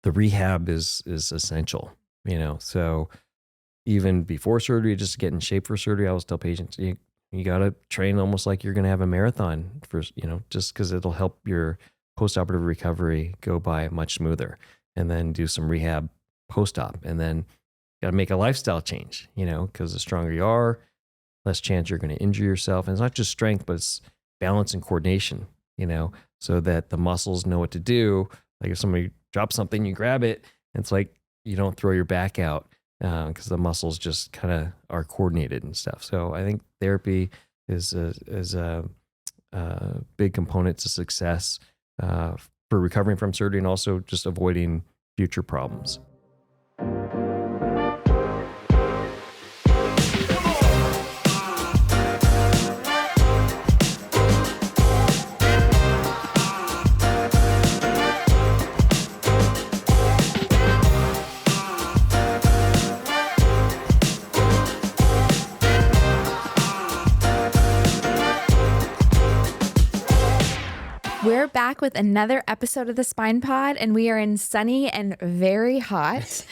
the rehab is essential, so even before surgery, just to get in shape for surgery, I always tell patients, you got to train almost like you're going to have a marathon for, just because it'll help your postoperative recovery go by much smoother, and then do some rehab post-op, and then got to make a lifestyle change, because the stronger you are, less chance you're going to injure yourself. And it's not just strength, but it's balance and coordination, so that the muscles know what to do. Like if somebody drops something, you grab it, and it's like you don't throw your back out because the muscles just kind of are coordinated and stuff. So I think therapy is a big component to success for recovering from surgery, and also just avoiding future problems. We're back with another episode of the Spine Pod, and we are in sunny and very hot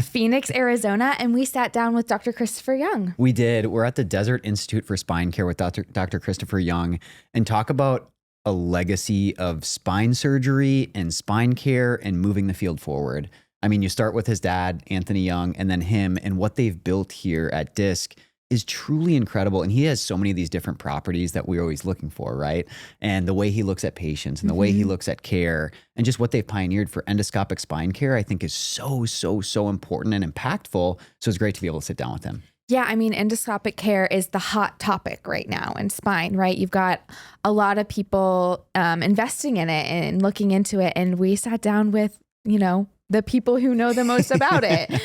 Phoenix, Arizona, and we sat down with Dr. Christopher Yeung. We did. We're at the Desert Institute for Spine Care with Dr. Christopher Yeung, and talk about a legacy of spine surgery and spine care and moving the field forward. I mean, you start with his dad, Anthony Yeung, and then him, and what they've built here at DISC is truly incredible. And he has so many of these different properties that we're always looking for, right? And the way he looks at patients and the way he looks at care, and just what they've pioneered for endoscopic spine care, I think is so important and impactful. So it's great to be able to sit down with him. Yeah, I mean, endoscopic care is the hot topic right now in spine, right? You've got a lot of people investing in it and looking into it. And we sat down with, the people who know the most about it.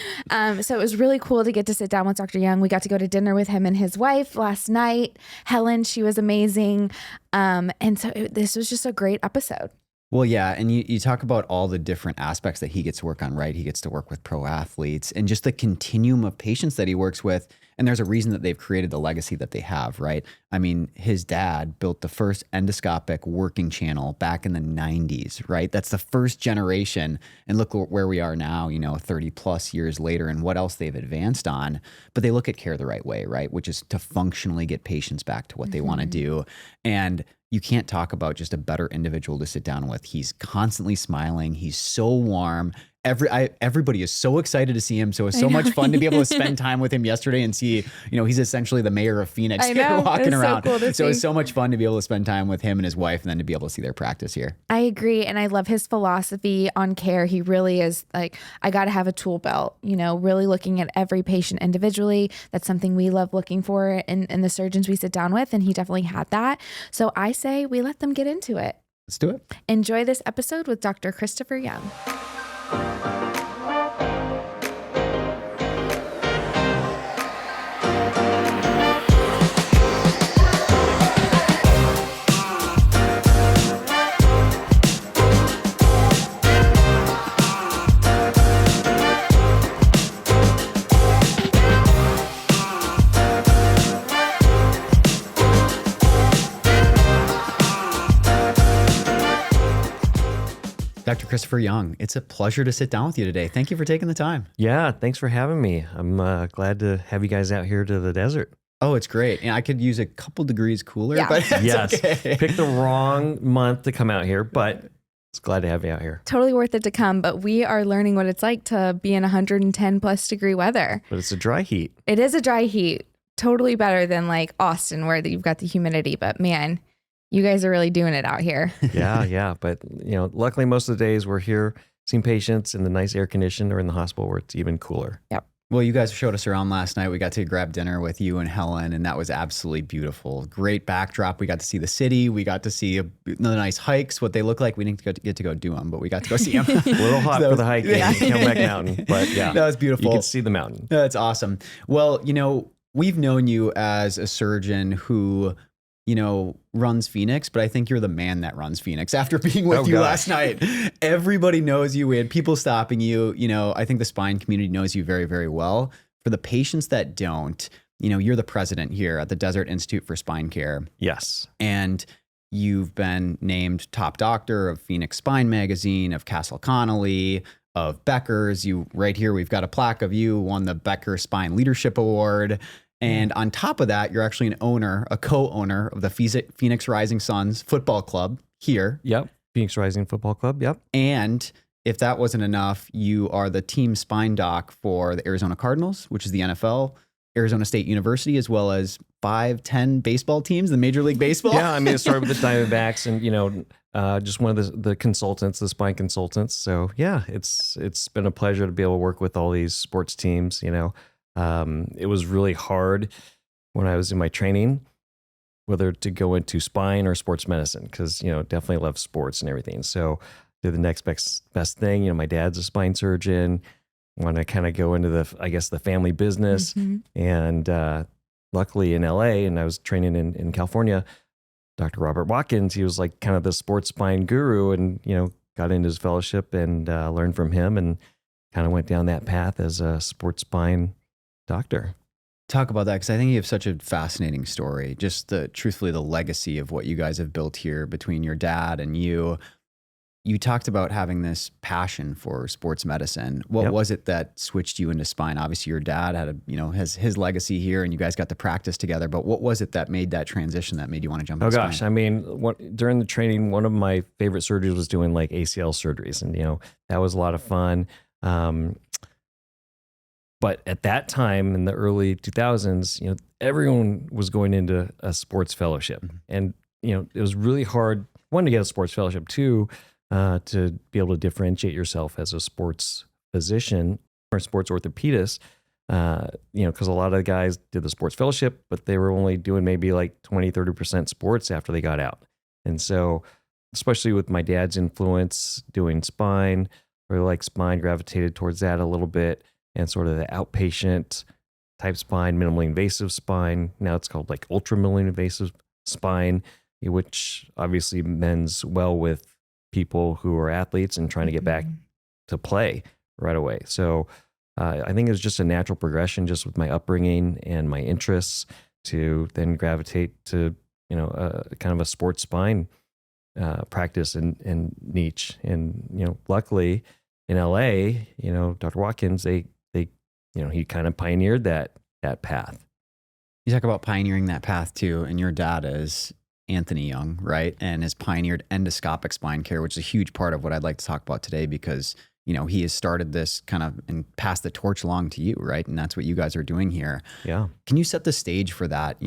So it was really cool to get to sit down with Dr. Yeung. We got to go to dinner with him and his wife last night. Helen, she was amazing. And so this was just a great episode. Well, yeah. And you talk about all the different aspects that he gets to work on, right? He gets to work with pro athletes and just the continuum of patients that he works with. And there's a reason that they've created the legacy that they have, right? I mean, his dad built the first endoscopic working channel back in the 90s, right? That's the first generation. And look where we are now, 30 plus years later, and what else they've advanced on. But they look at care the right way, right? Which is to functionally get patients back to what they want to do. And you can't talk about just a better individual to sit down with. He's constantly smiling. He's so warm. Everybody is so excited to see him. So it's so much fun to be able to spend time with him yesterday and see, he's essentially the mayor of Phoenix walking around. So cool so it's so much fun to be able to spend time with him and his wife, and then to be able to see their practice here. I agree. And I love his philosophy on care. He really is like, I got to have a tool belt, really looking at every patient individually. That's something we love looking for in the surgeons we sit down with. And he definitely had that. So I say we let them get into it. Let's do it. Enjoy this episode with Dr. Christopher Yeung. Dr. Christopher Yeung, it's a pleasure to sit down with you today. Thank you for taking the time. Yeah, thanks for having me. I'm glad to have you guys out here to the desert. Oh, it's great. And I could use a couple degrees cooler, Yeah. but Yes, okay. Pick the wrong month to come out here, but it's glad to have you out here. Totally worth it to come, but we are learning what it's like to be in 110 plus degree weather. But it's a dry heat. It is a dry heat. Totally better than like Austin where you've got the humidity, but man, you guys are really doing it out here. Yeah. But, luckily most of the days we're here seeing patients in the nice air conditioned or in the hospital where it's even cooler. Yep. Well, you guys showed us around last night. We got to grab dinner with you and Helen, and that was absolutely beautiful. Great backdrop. We got to see the city. We got to see the nice hikes, what they look like. We didn't get to go do them, but we got to go see them. A little hot for the hike in Camelback Mountain, but yeah. That was beautiful. You can see the mountain. That's awesome. Well, we've known you as a surgeon who, runs Phoenix, but I think you're the man that runs Phoenix after being with you last night. Everybody knows you. We had people stopping you. I think the spine community knows you very, very well. For the patients that don't, you're the president here at the Desert Institute for Spine Care. Yes. And you've been named top doctor of Phoenix Spine Magazine, of Castle Connolly, of Becker's. You right here, we've got a plaque of you won the Becker Spine Leadership Award. And on top of that, you're actually an owner, a co-owner of the Phoenix Rising Suns football club here. Yep. Phoenix Rising Football Club. Yep. And if that wasn't enough, you are the team spine doc for the Arizona Cardinals, which is the NFL, Arizona State University, as well as 5-10 baseball teams in Major League Baseball. Yeah. I mean, it started with the Diamondbacks and, just one of the consultants, the spine consultants. So yeah, it's been a pleasure to be able to work with all these sports teams. It was really hard when I was in my training, whether to go into spine or sports medicine, because, definitely love sports and everything. So did the next best thing. My dad's a spine surgeon. Want to kind of go into the family business. And luckily in LA, and I was training in California, Dr. Robert Watkins, he was like kind of the sports spine guru, and, got into his fellowship and learned from him and kind of went down that path as a sports spine doctor. Talk about that, because I think you have such a fascinating story. Just truthfully, the legacy of what you guys have built here between your dad and you. You talked about having this passion for sports medicine. What was it that switched you into spine? Obviously, your dad had has his legacy here, and you guys got to practice together. But what was it that made that transition, that made you want to jump into spine? Oh gosh, I mean, during the training, one of my favorite surgeries was doing like ACL surgeries, and that was a lot of fun. But at that time in the early 2000s, everyone was going into a sports fellowship. And, it was really hard, one, to get a sports fellowship, two, to be able to differentiate yourself as a sports physician or sports orthopedist, because a lot of the guys did the sports fellowship, but they were only doing maybe like 20, 30% sports after they got out. And so, especially with my dad's influence doing spine, really like spine, gravitated towards that a little bit. And sort of the outpatient type spine, minimally invasive spine. Now it's called like ultra minimally invasive spine, which obviously mends well with people who are athletes and trying to get back to play right away. So I think it was just a natural progression, just with my upbringing and my interests, to then gravitate to kind of a sports spine practice and niche. And luckily in LA, Dr. Watkins, he kind of pioneered that path. You talk about pioneering that path too, and your dad is Anthony Yeung, right? And has pioneered endoscopic spine care, which is a huge part of what I'd like to talk about today, because, he has started this kind of and passed the torch along to you, right? And that's what you guys are doing here. Yeah. Can you set the stage for that?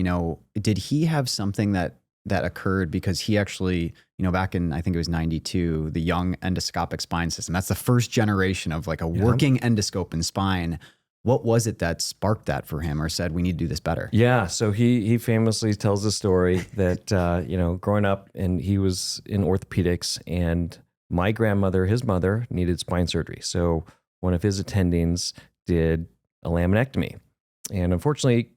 Did he have something that occurred, because he actually, back in, I think it was 92, the Yeung endoscopic spine system, that's the first generation of like a working endoscope in spine. What was it that sparked that for him, or said, we need to do this better? Yeah. So he famously tells the story that, growing up, and he was in orthopedics, and my grandmother, his mother, needed spine surgery. So one of his attendings did a laminectomy. And unfortunately,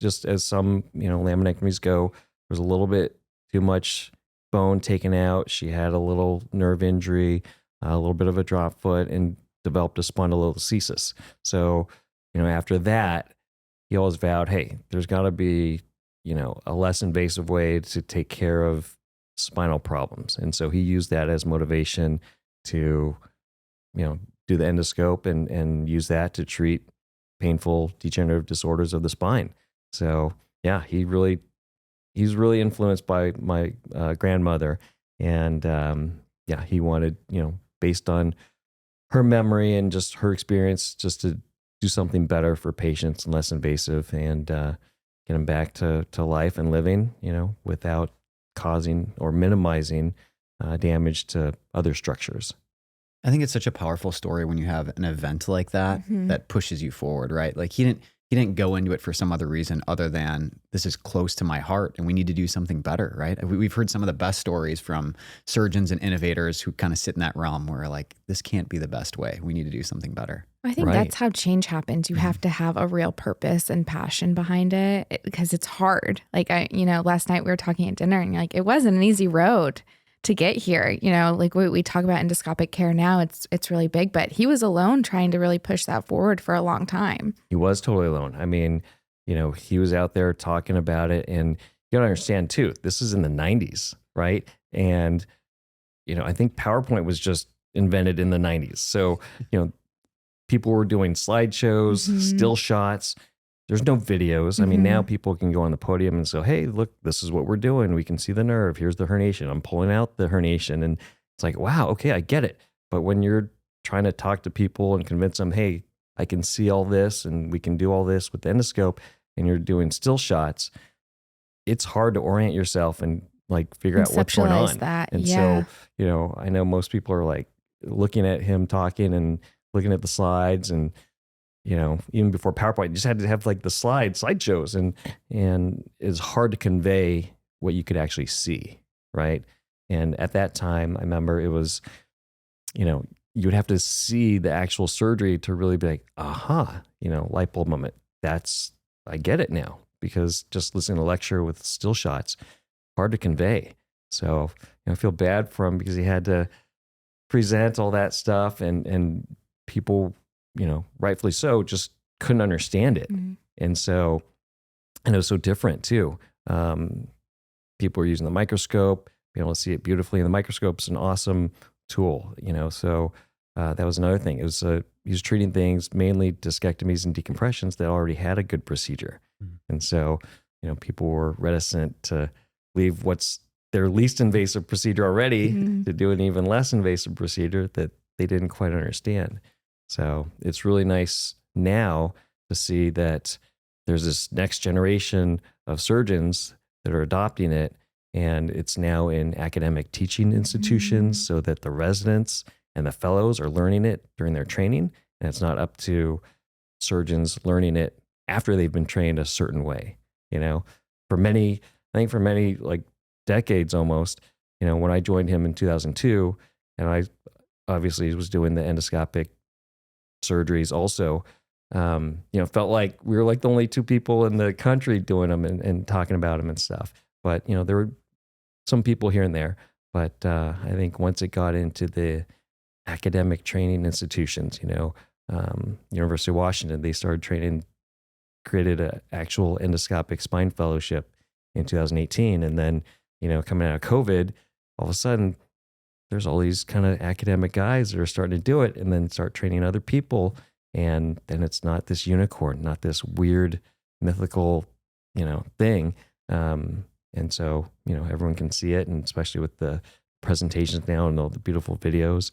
just as some, laminectomies go, there was a little bit too much bone taken out. She had a little nerve injury, a little bit of a drop foot, and developed a spondylolisthesis. So, after that, he always vowed, hey, there's got to be, a less invasive way to take care of spinal problems. And so he used that as motivation to, do the endoscope and use that to treat painful degenerative disorders of the spine. So yeah, he's really influenced by my grandmother. And he wanted, based on her memory and just her experience, just to do something better for patients and less invasive, and get them back to life and living, without causing or minimizing damage to other structures. I think it's such a powerful story when you have an event like that that pushes you forward, right? Like he didn't go into it for some other reason other than, this is close to my heart and we need to do something better, right? We've heard some of the best stories from surgeons and innovators who kind of sit in that realm where like, this can't be the best way. We need to do something better. I think that's how change happens. You have to have a real purpose and passion behind it, because it's hard. Like last night we were talking at dinner, and like, it wasn't an easy road to get here. Like we talk about endoscopic care now, it's really big, but he was alone trying to really push that forward for a long time. He was totally alone. I mean, he was out there talking about it, and you gotta understand too, this is in the 90s, right? And, I think PowerPoint was just invented in the 90s. So, people were doing slideshows, still shots. There's no videos. I mean, now people can go on the podium and say, hey, look, this is what we're doing. We can see the nerve. Here's the herniation. I'm pulling out the herniation. And it's like, wow, okay, I get it. But when you're trying to talk to people and convince them, hey, I can see all this and we can do all this with the endoscope, and you're doing still shots, it's hard to orient yourself and like figure out what's going on. And so, I know most people are like looking at him talking and looking at the slides, and even before PowerPoint, you just had to have like the slideshows, and it's hard to convey what you could actually see, right? And at that time, I remember it was, you would have to see the actual surgery to really be like, aha, light bulb moment. I get it now, because just listening to a lecture with still shots, hard to convey. So I feel bad for him, because he had to present all that stuff, and people, rightfully so, just couldn't understand it. And so, and it was so different too. People were using the microscope, being able to see it beautifully in the microscope is an awesome tool, so that was another thing. It was he was treating things, mainly discectomies and decompressions, that already had a good procedure. And so, people were reticent to leave what's their least invasive procedure already to do an even less invasive procedure that they didn't quite understand. So it's really nice now to see that there's this next generation of surgeons that are adopting it, and it's now in academic teaching institutions, so that the residents and the fellows are learning it during their training, and it's not up to surgeons learning it after they've been trained a certain way. For many like decades almost, when I joined him in 2002, and I obviously was doing the endoscopic surgeries also, felt like we were like the only two people in the country doing them and talking about them and stuff. But, there were some people here and there. But I think once it got into the academic training institutions, University of Washington, they started created an actual endoscopic spine fellowship in 2018. And then, coming out of COVID, all of a sudden, there's all these kind of academic guys that are starting to do it, and then start training other people. And then it's not this unicorn, not this weird mythical, thing. And so, everyone can see it. And especially with the presentations now and all the beautiful videos,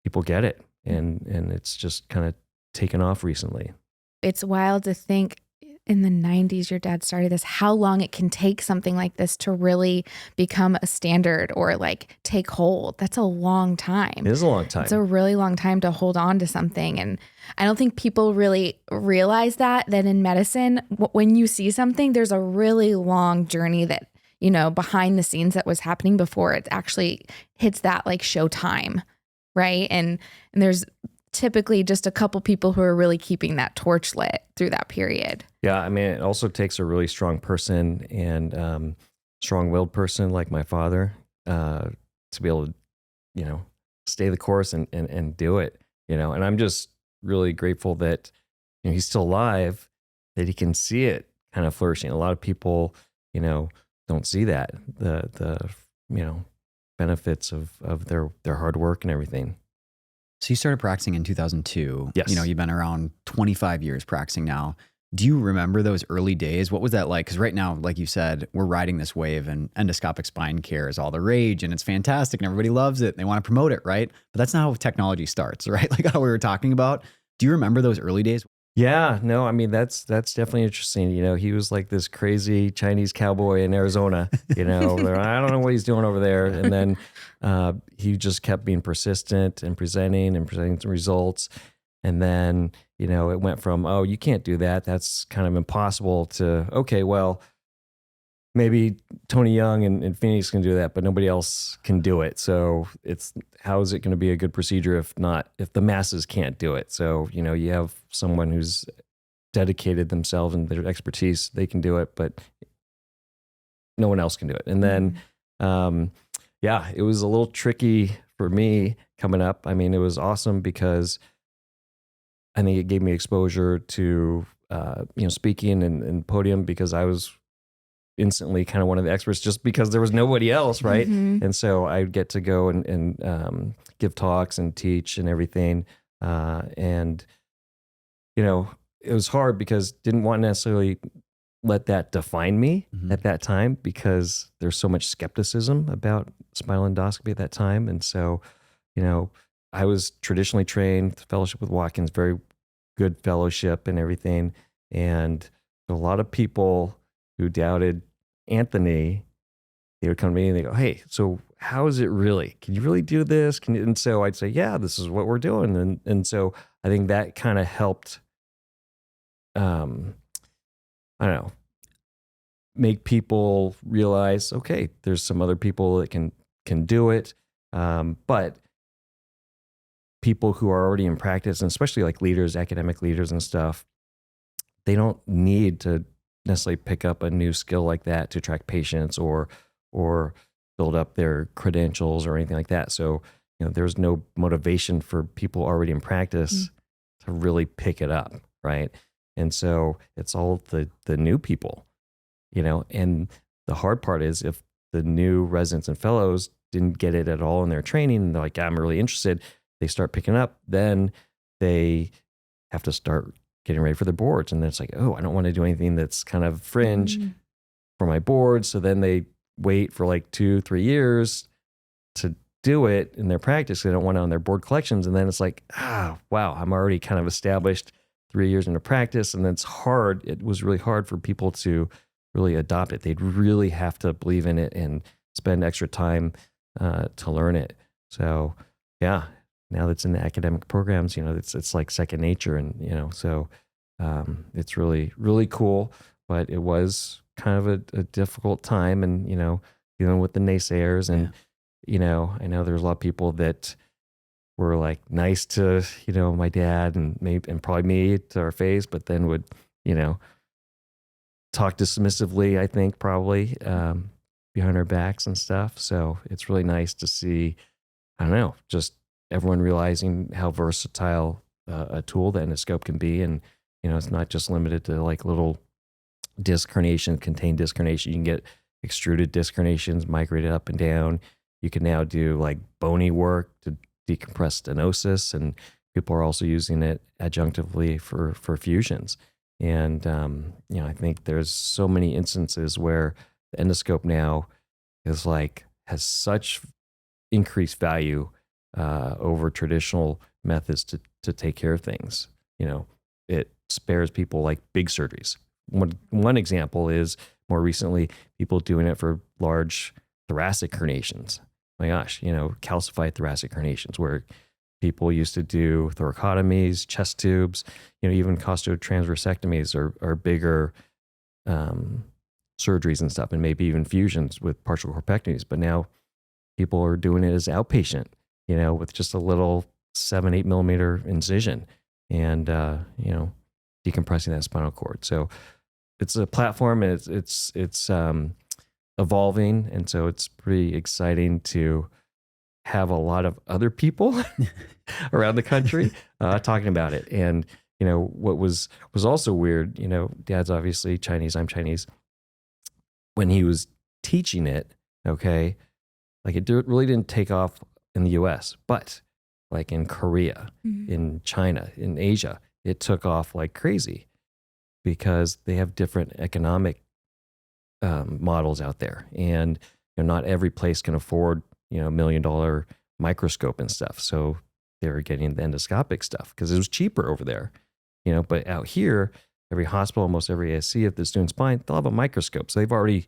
people get it. And it's just kind of taken off recently. It's wild to think in the 90s, your dad started this, how long it can take something like this to really become a standard or like take hold. That's a long time. It is a long time. It's a really long time to hold on to something. And I don't think people really realize that in medicine, when you see something, there's a really long journey that, behind the scenes that was happening before it actually hits that like show time. Right. And there's typically just a couple people who are really keeping that torch lit through that period. Yeah, I mean, it also takes a really strong person and strong-willed person like my father to be able to, stay the course and do it, And I'm just really grateful that he's still alive, that he can see it kind of flourishing. A lot of people, don't see that the benefits of their hard work and everything. So you started practicing in 2002. Yes. You've been around 25 years practicing now. Do you remember those early days? What was that like? Because right now, like you said, we're riding this wave, and endoscopic spine care is all the rage, and it's fantastic, and everybody loves it. And they want to promote it, right? But that's not how technology starts, right? Like how we were talking about. Do you remember those early days? Yeah, no, I mean, that's definitely interesting. He was like this crazy Chinese cowboy in Arizona, I don't know what he's doing over there. And then he just kept being persistent and presenting some results. And then, it went from, oh, you can't do that, that's kind of impossible, to, okay, well, maybe Tony Yeung and Phoenix can do that, but nobody else can do it. So how is it going to be a good procedure if the masses can't do it? So, you have someone who's dedicated themselves and their expertise, they can do it, but no one else can do it. And then, it was a little tricky for me coming up. I mean, it was awesome because I think it gave me exposure to, speaking and podium, because I was instantly kind of one of the experts just because there was nobody else, right? Mhm. And so I'd get to go and give talks and teach and everything. And, you know, it was hard because didn't want to necessarily let that define me at that time because there's so much skepticism about spinal endoscopy at that time. And so, you know, I was traditionally trained, fellowship with Watkins, very good fellowship and everything. And a lot of people who doubted Anthony, they would come to me and they go, "Hey, so how is it really? Can you really do this?" And so I'd say, "Yeah, this is what we're doing." And so I think that kind of helped, um, I don't know, make people realize, okay, there's some other people that can do it. But people who are already in practice, and especially like leaders, academic leaders and stuff, they don't need to necessarily pick up a new skill like that to track patients or build up their credentials or anything like that. So, you know, there's no motivation for people already in practice to really pick it up, right? And so it's all the new people, you know, and the hard part is if the new residents and fellows didn't get it at all in their training and they're like, I'm really interested, they start picking up, then they have to start getting ready for their boards. And then it's like, oh, I don't want to do anything that's kind of fringe for my board. So then they wait for like 2-3 years to do it in their practice. They don't want it on their board collections. And then it's like, wow, I'm already kind of established 3 years into practice. And then it's hard. It was really hard for people to really adopt it. They'd really have to believe in it and spend extra time to learn it. So yeah, now that's in the academic programs, you know, it's like second nature. And, you know, so it's really, really cool, but it was kind of a difficult time and, you know, dealing with the naysayers and, you know, I know there's a lot of people that were like nice to, you know, my dad and maybe, and probably me to our face, but then would, you know, talk dismissively, I think probably behind our backs and stuff. So it's really nice to see, I don't know, just everyone realizing how versatile a tool the endoscope can be. And, you know, it's not just limited to like little disc herniation, contained disc herniation. You can get extruded disc herniations, migrated up and down. You can now do like bony work to decompress stenosis, and people are also using it adjunctively for fusions. And, you know, I think there's so many instances where the endoscope now is like, has such increased value over traditional methods to take care of things. You know, it spares people like big surgeries. One example is more recently people doing it for large thoracic herniations. My gosh, you know, calcified thoracic herniations where people used to do thoracotomies, chest tubes, you know, even costotransversectomies are bigger surgeries and stuff, and maybe even fusions with partial corpectomies. But now people are doing it as outpatient, you know, with just a little 7-8 millimeter incision and, you know, decompressing that spinal cord. So it's a platform and it's evolving. And so it's pretty exciting to have a lot of other people around the country talking about it. And, you know, what was also weird, you know, Dad's obviously Chinese, I'm Chinese. When he was teaching it, okay, like it really didn't take off in the US, but like in Korea, in China, in Asia, it took off like crazy because they have different economic models out there. And you know, not every place can afford, you know, $1 million microscope and stuff. So they were getting the endoscopic stuff because it was cheaper over there, you know, but out here, every hospital, almost every ASC, if that's doing spine, they'll have a microscope. So they've already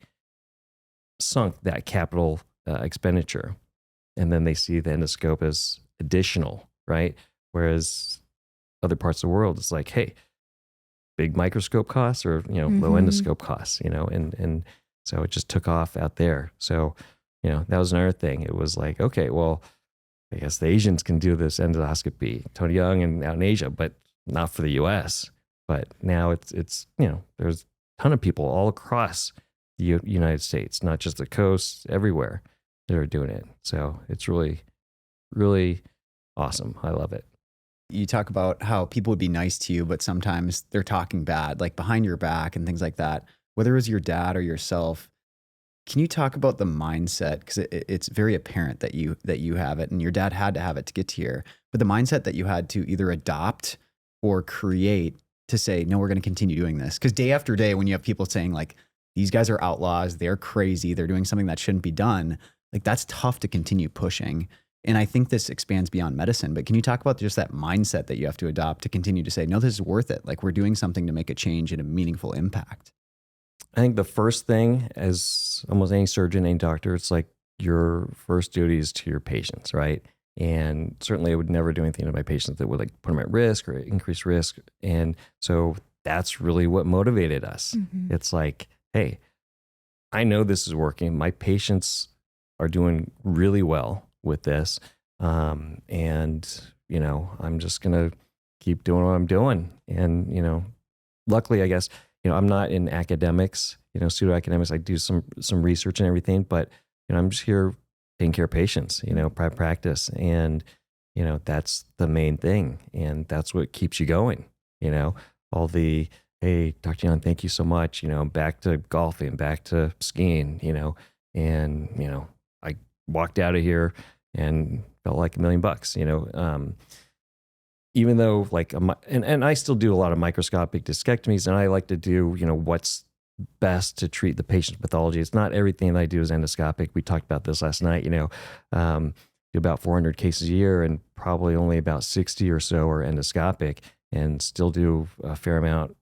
sunk that capital expenditure. And then they see the endoscope as additional, right? Whereas other parts of the world, it's like, hey, big microscope costs or, you know, low endoscope costs, you know, and so it just took off out there. So, you know, that was another thing. It was like, okay, well, I guess the Asians can do this endoscopy, Tony Yeung and out in Asia, but not for the US. But now it's, you know, there's a ton of people all across the United States, not just the coast, everywhere that are doing it. So it's really, really awesome. I love it. You talk about how people would be nice to you, but sometimes they're talking bad, like behind your back and things like that. whether it was your dad or yourself, can you talk about the mindset? Because it's very apparent that you have it, and your dad had to have it to get here. But the mindset that you had to either adopt or create to say, no, we're going to continue doing this. Because day after day, when you have people saying like, these guys are outlaws, they're crazy, they're doing something that shouldn't be done, like that's tough to continue pushing. And I think this expands beyond medicine. But can you talk about just that mindset that you have to adopt to continue to say, no, this is worth it. Like we're doing something to make a change and a meaningful impact. I think the first thing, as almost any surgeon, any doctor, it's like your first duty is to your patients, right? And certainly I would never do anything to my patients that would like put them at risk or increase risk. And so that's really what motivated us. Mm-hmm. It's like, hey, I know this is working. My patients are doing really well with this. And, you know, I'm just going to keep doing what I'm doing. And, you know, luckily, I guess, you know, I'm not in academics, you know, pseudo academics. I do some research and everything, but, you know, I'm just here taking care of patients, you know, private practice. And, you know, that's the main thing. And that's what keeps you going, you know, all the, hey, Dr. Yeung, thank you so much. You know, back to golfing, back to skiing, you know, and, you know, I walked out of here and felt like $1 million, you know, even though like, and I still do a lot of microscopic discectomies, and I like to do, you know, what's best to treat the patient's pathology. It's not everything that I do is endoscopic. We talked about this last night, you know, do about 400 cases a year, and probably only about 60 or so are endoscopic, and still do a fair amount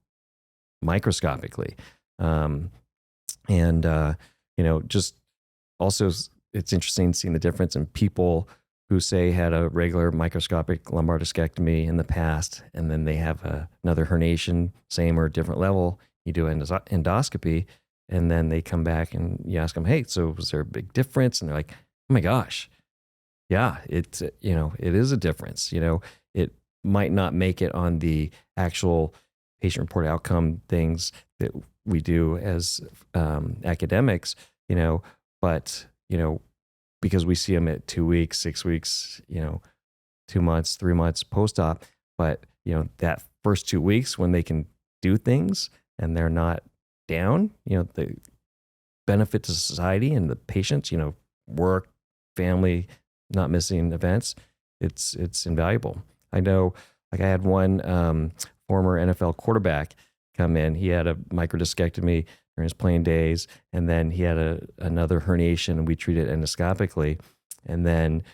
microscopically. You know, just also it's interesting seeing the difference in people who say had a regular microscopic lumbar discectomy in the past, and then they have another herniation, same or different level. You do endoscopy, and then they come back and you ask them, hey, so was there a big difference? And they're like, oh my gosh, yeah, it's, you know, it is a difference. You know, it might not make it on the actual patient reported outcome things that we do as academics, you know, but, you know, because we see them at 2 weeks, 6 weeks, you know, 2 months, 3 months post-op. But, you know, that first 2 weeks when they can do things and they're not down, you know, the benefit to society and the patients, you know, work, family, not missing events, it's invaluable. I know, like I had one former NFL quarterback come in. He had a microdiscectomy during his playing days, and then he had another herniation, and we treated endoscopically. And then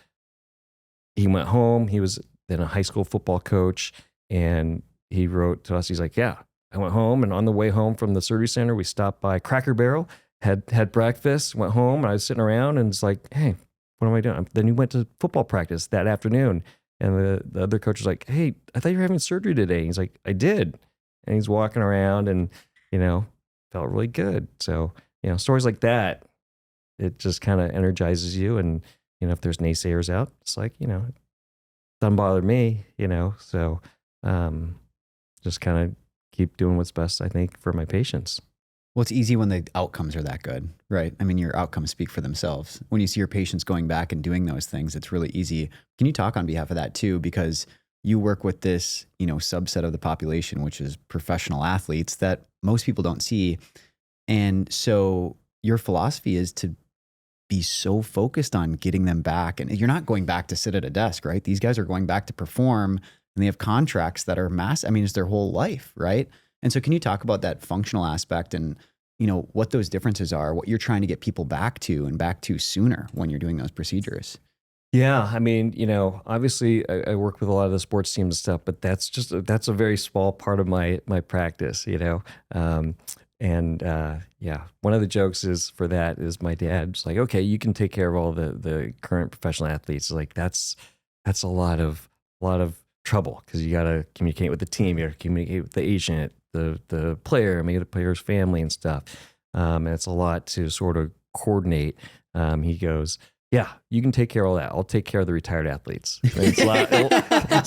he went home. He was then a high school football coach, and he wrote to us. He's like, "Yeah, I went home, and on the way home from the surgery center, we stopped by Cracker Barrel, had breakfast, went home, and I was sitting around, and it's like, hey, what am I doing?" Then he went to football practice that afternoon, and the other coach was like, "Hey, I thought you were having surgery today." And he's like, "I did," and he's walking around, and you know, felt really good. So, you know, stories like that, it just kind of energizes you. And, you know, if there's naysayers out, it's like, you know, it doesn't bother me, you know, so just kind of keep doing what's best, I think, for my patients. Well, it's easy when the outcomes are that good, right? I mean, your outcomes speak for themselves. When you see your patients going back and doing those things, it's really easy. Can you talk on behalf of that too? Because you work with this, you know, subset of the population, which is professional athletes that most people don't see. And so your philosophy is to be so focused on getting them back. And you're not going back to sit at a desk, right? These guys are going back to perform, and they have contracts that are massive. I mean, it's their whole life, right? And so can you talk about that functional aspect and, you know, what those differences are, what you're trying to get people back to and back to sooner when you're doing those procedures? Yeah, I mean, you know, obviously I work with a lot of the sports teams and stuff, but that's a very small part of my practice, you know. Yeah, one of the jokes is for that is my dad's like, okay, you can take care of all the current professional athletes. Like that's a lot of trouble because you got to communicate with the team, you got to communicate with the agent, the player, maybe the player's family and stuff. And it's a lot to sort of coordinate. He goes, yeah, you can take care of all that. I'll take care of the retired athletes. It's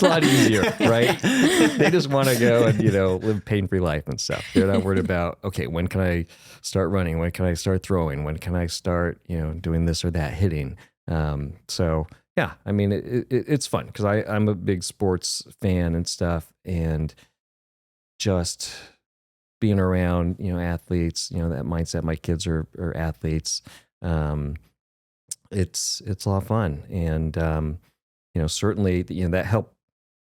a lot easier, right? They just want to go and, you know, live pain-free life and stuff. They're not worried about, okay, when can I start running? When can I start throwing? When can I start, you know, doing this or that hitting? So yeah, I mean, it's fun because I'm a big sports fan and stuff, and just being around, athletes, that mindset. My kids are athletes. It's a lot of fun. And, certainly, that helped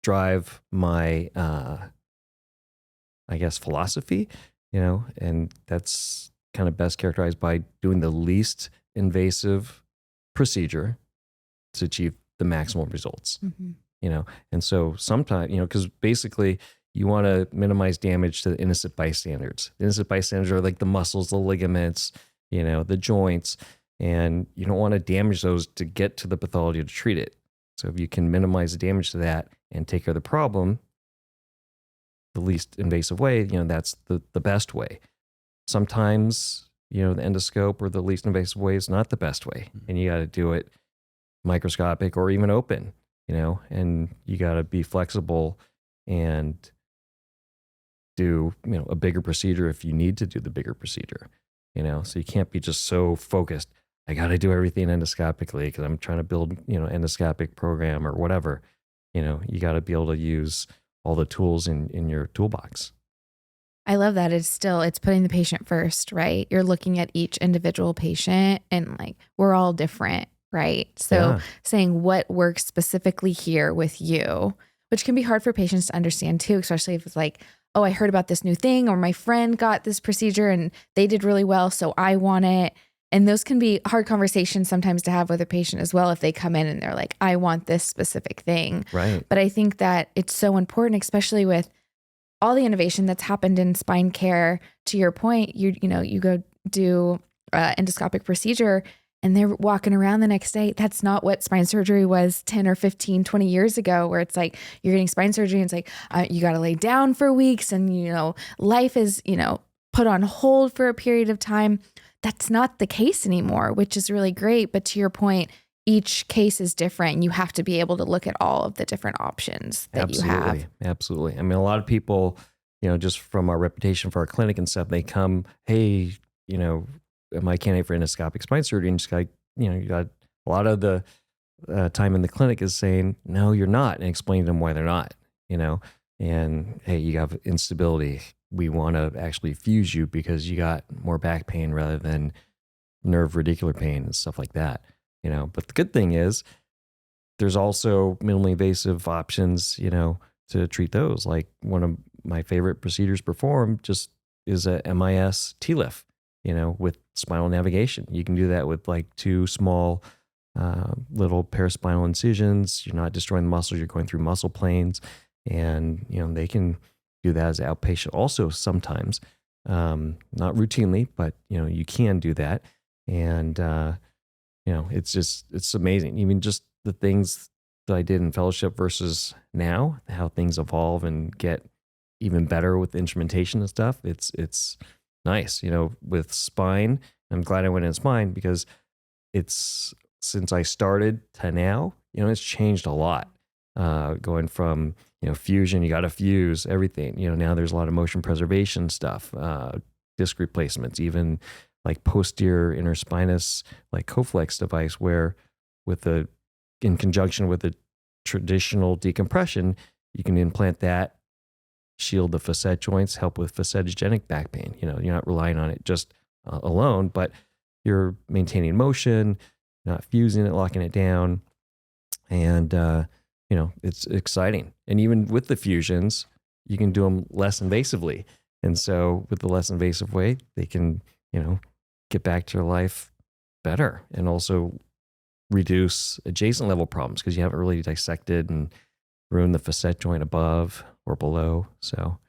drive my, I guess, philosophy, and that's kind of best characterized by doing the least invasive procedure to achieve the maximal results, and so sometimes, because basically you want to minimize damage to the innocent bystanders. The innocent bystanders are like the muscles, the ligaments, the joints, and you don't want to damage those to get to the pathology to treat it. So if you can minimize the damage to that and take care of the problem the least invasive way, that's the best way. Sometimes, the endoscope or the least invasive way is not the best way, and you got to do it microscopic or even open, and you got to be flexible and do, a bigger procedure if you need to do the bigger procedure, so you can't be just so focused. I got to do everything endoscopically because I'm trying to build, endoscopic program or whatever. You got to be able to use all the tools in your toolbox. I love that. It's putting the patient first, right? You're looking at each individual patient and like, we're all different, right? So saying what works specifically here with you, which can be hard for patients to understand too, especially if it's like, oh, I heard about this new thing, or my friend got this procedure and they did really well, so I want it. And those can be hard conversations sometimes to have with a patient as well if they come in and they're like, I want this specific thing. Right. But I think that it's so important, especially with all the innovation that's happened in spine care. To your point, you go do endoscopic procedure and they're walking around the next day. That's not what spine surgery was 10 or 15, 20 years ago, where it's like you're getting spine surgery and it's like you got to lay down for weeks and, life is, put on hold for a period of time. That's not the case anymore, which is really great. But to your point, each case is different and you have to be able to look at all of the different options that you have. Absolutely. I mean, a lot of people, just from our reputation for our clinic and stuff, they come, hey, am I candidate for endoscopic spine surgery? And just like, you got a lot of the time in the clinic is saying, no, you're not, and explaining to them why they're not, and hey, you have instability. We want to actually fuse you because you got more back pain rather than nerve radicular pain and stuff like that. But the good thing is there's also minimally invasive options, to treat those. Like one of my favorite procedures performed just is a MIS TLIF, with spinal navigation. You can do that with like two small little paraspinal incisions. You're not destroying the muscles. You're going through muscle planes, and, they can do that as outpatient also sometimes, not routinely, but, you can do that. And, it's amazing. Even just the things that I did in fellowship versus now, how things evolve and get even better with instrumentation and stuff. It's nice, with spine. I'm glad I went in spine because since I started to now, it's changed a lot. Going from, fusion, you got to fuse everything. Now there's a lot of motion preservation stuff, disc replacements, even like posterior interspinous, like Coflex device, where in conjunction with a traditional decompression, you can implant that, shield the facet joints, help with facetogenic back pain. You're not relying on it just alone, but you're maintaining motion, not fusing it, locking it down. And, it's exciting. And even with the fusions, you can do them less invasively. And so with the less invasive way, they can, get back to their life better and also reduce adjacent level problems because you haven't really dissected and ruined the facet joint above or below. So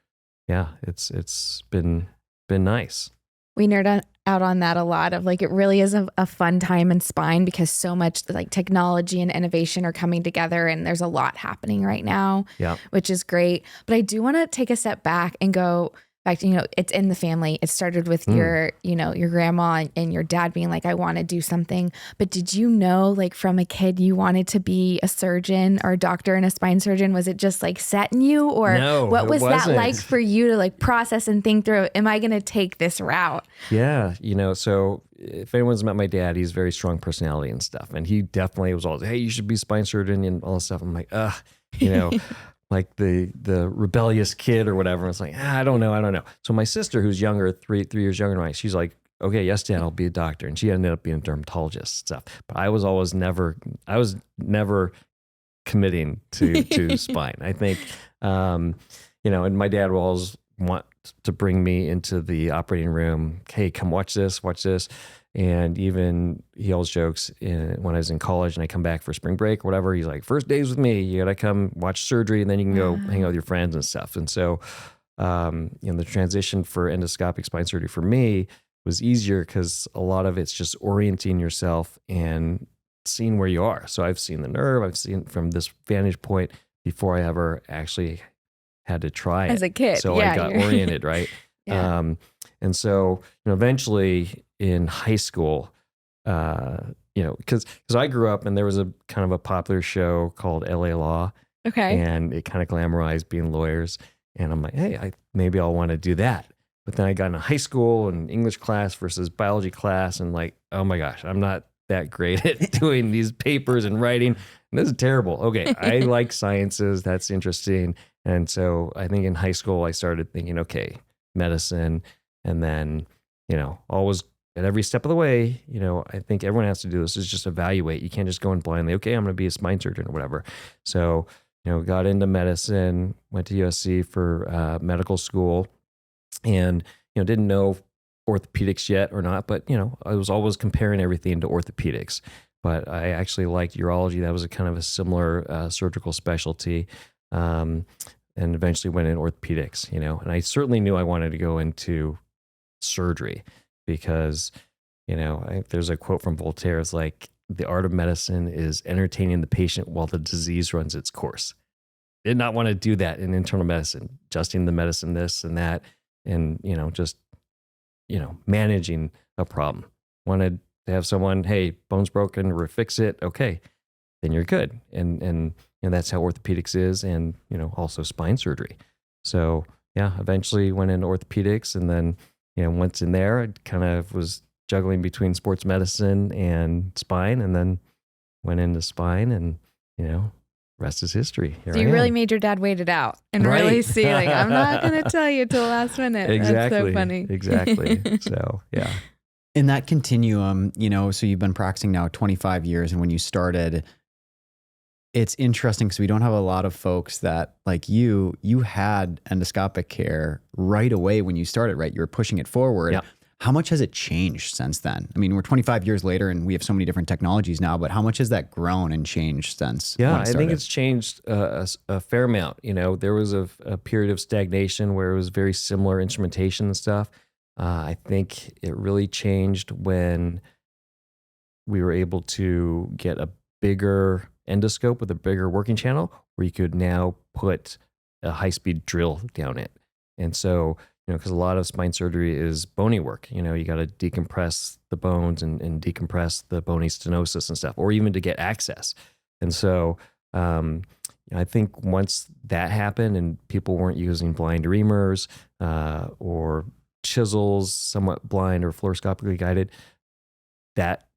yeah, it's been nice. We nerd out on that a lot of like, it really is a fun time in spine because so much like technology and innovation are coming together and there's a lot happening right now, which is great. But I do want to take a step back and go back to, it's in the family. It started with your grandma and your dad being like, I want to do something. But did you know, like from a kid, you wanted to be a surgeon or a doctor and a spine surgeon? Was it just like set in you, or what was that like for you to like process and think through? Am I going to take this route? Yeah. So if anyone's met my dad, he's very strong personality and stuff. And he definitely was always, hey, you should be a spine surgeon and all this stuff. I'm like, like the rebellious kid or whatever. I was like, I don't know. So my sister, who's younger, three years younger than I, she's like, okay, yes, Dad, I'll be a doctor. And she ended up being a dermatologist and stuff. But I was never committing to spine. I think, and my dad will always want to bring me into the operating room. Hey, come watch this. And even he always jokes when I was in college and I come back for spring break or whatever, he's like, first days with me, you got to come watch surgery and then you can go hang out with your friends and stuff. And so, the transition for endoscopic spine surgery for me was easier because a lot of it's just orienting yourself and seeing where you are. So I've seen the nerve, I've seen from this vantage point before I ever actually had to try it. As a kid. So I got oriented, right? Yeah. And so, eventually in high school, because I grew up and there was a kind of a popular show called LA Law. Okay. And it kind of glamorized being lawyers. And I'm like, hey, maybe I'll want to do that. But then I got into high school and English class versus biology class. And like, oh my gosh, I'm not that great at doing these papers and writing. And this is terrible. Okay, I like sciences. That's interesting. And so I think in high school, I started thinking, okay, medicine. And then, always at every step of the way, I think everyone has to do this is just evaluate. You can't just go in blindly, okay, I'm going to be a spine surgeon or whatever. So, got into medicine, went to USC for medical school and, didn't know orthopedics yet or not, but, I was always comparing everything to orthopedics. But I actually liked urology. That was a kind of a similar surgical specialty. And eventually went in orthopedics, and I certainly knew I wanted to go into surgery because, there's a quote from Voltaire. It's like, the art of medicine is entertaining the patient while the disease runs its course. Did not want to do that in internal medicine, adjusting the medicine, this and that, and, just, managing a problem. Wanted to have someone, hey, bone's broken, we'll fix it. Okay, then you're good. And that's how orthopedics is, and, also spine surgery. So yeah, eventually went into orthopedics, and then, once in there, I kind of was juggling between sports medicine and spine, and then went into spine, and, rest is history. Here So you really made your dad wait it out and really see, like, I'm not going to tell you till the last minute. Exactly. That's so funny. Exactly. So yeah. In that continuum, so you've been practicing now 25 years, and when you started, it's interesting because we don't have a lot of folks that, like you had endoscopic care right away when you started, right? You were pushing it forward. Yep. How much has it changed since then? I mean, we're 25 years later and we have so many different technologies now, but how much has that grown and changed since? Yeah, I think it's changed a fair amount. There was a period of stagnation where it was very similar instrumentation and stuff. I think it really changed when we were able to get a bigger endoscope with a bigger working channel where you could now put a high-speed drill down it. And so, because a lot of spine surgery is bony work, you got to decompress the bones and decompress the bony stenosis and stuff, or even to get access. And so I think once that happened and people weren't using blind reamers or chisels, somewhat blind or fluoroscopically guided, that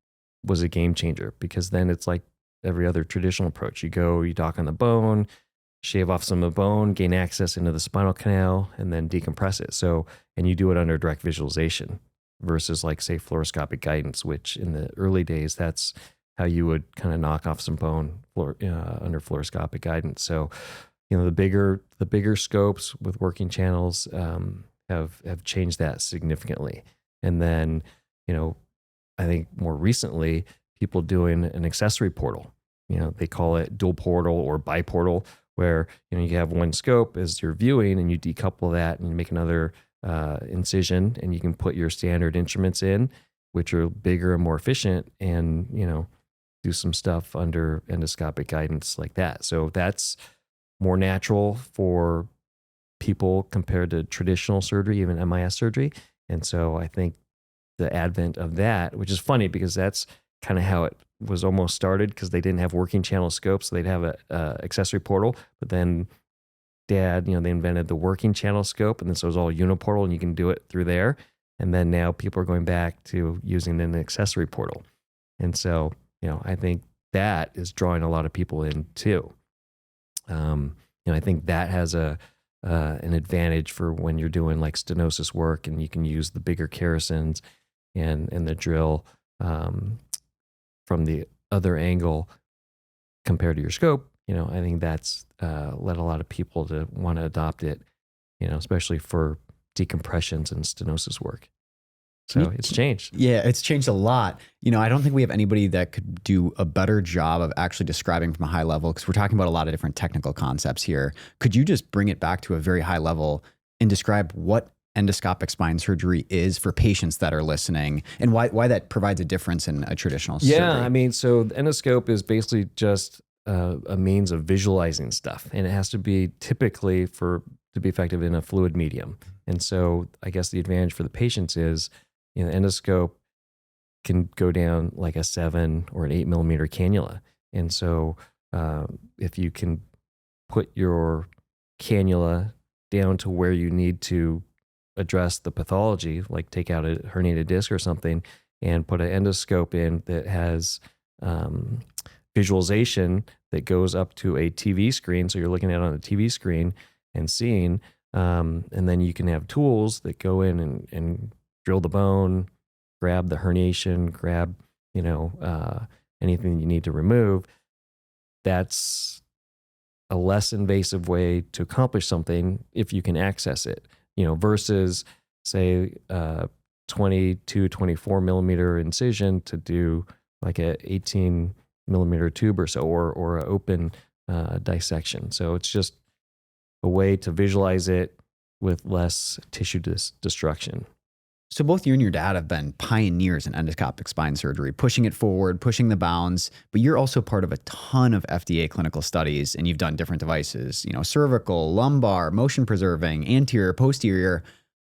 was a game changer, because then it's like every other traditional approach. You dock on the bone, shave off some of the bone, gain access into the spinal canal, and then decompress it. So, and you do it under direct visualization versus like, say, fluoroscopic guidance, which in the early days, that's how you would kind of knock off some bone under fluoroscopic guidance. So, the bigger scopes with working channels have changed that significantly. And then, I think more recently, people doing an accessory portal. They call it dual portal or biportal, where you have one scope as you're viewing, and you decouple that and you make another incision, and you can put your standard instruments in, which are bigger and more efficient, and do some stuff under endoscopic guidance like that. So that's more natural for people compared to traditional surgery, even MIS surgery. And so I think the advent of that, which is funny because that's kind of how it was almost started, because they didn't have working channel scopes. So they'd have a accessory portal, but then Dad, they invented the working channel scope, and then so it was all uniportal, and you can do it through there. And then now people are going back to using an accessory portal. And so, I think that is drawing a lot of people in too. I think that has an advantage for when you're doing like stenosis work, and you can use the bigger kerosins and the drill from the other angle compared to your scope. I think that's led a lot of people to want to adopt it, especially for decompressions and stenosis work. So it's changed. Yeah, it's changed a lot. I don't think we have anybody that could do a better job of actually describing from a high level, because we're talking about a lot of different technical concepts here. Could you just bring it back to a very high level and describe what endoscopic spine surgery is for patients that are listening, and why that provides a difference in a traditional surgery? Yeah, I mean, so the endoscope is basically just a means of visualizing stuff, and it has to be typically to be effective in a fluid medium. And so I guess the advantage for the patients is, the endoscope can go down like a 7 or an 8 millimeter cannula. And so if you can put your cannula down to where you need to address the pathology, like take out a herniated disc or something, and put an endoscope in that has visualization that goes up to a TV screen. So you're looking at it on a TV screen and seeing, and then you can have tools that go in and drill the bone, grab the herniation, grab, anything you need to remove. That's a less invasive way to accomplish something if you can access it, versus say 22, 24 millimeter incision to do like a 18 millimeter tube or so, or an open dissection. So it's just a way to visualize it with less tissue destruction. So both you and your dad have been pioneers in endoscopic spine surgery, pushing it forward, pushing the bounds, but you're also part of a ton of FDA clinical studies, and you've done different devices, cervical, lumbar, motion preserving, anterior, posterior.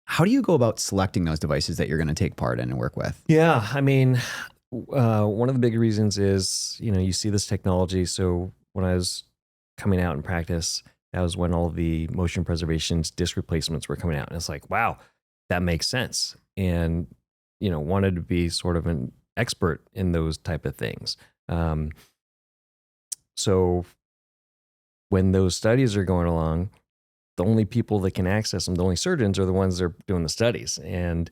How do you go about selecting those devices that you're going to take part in and work with? Yeah, I mean, one of the big reasons is, you see this technology. So when I was coming out in practice, that was when all the motion preservations, disc replacements were coming out. And it's like, wow, that makes sense. And, wanted to be sort of an expert in those type of things. So when those studies are going along, the only people that can access them, the only surgeons, are the ones that are doing the studies. And,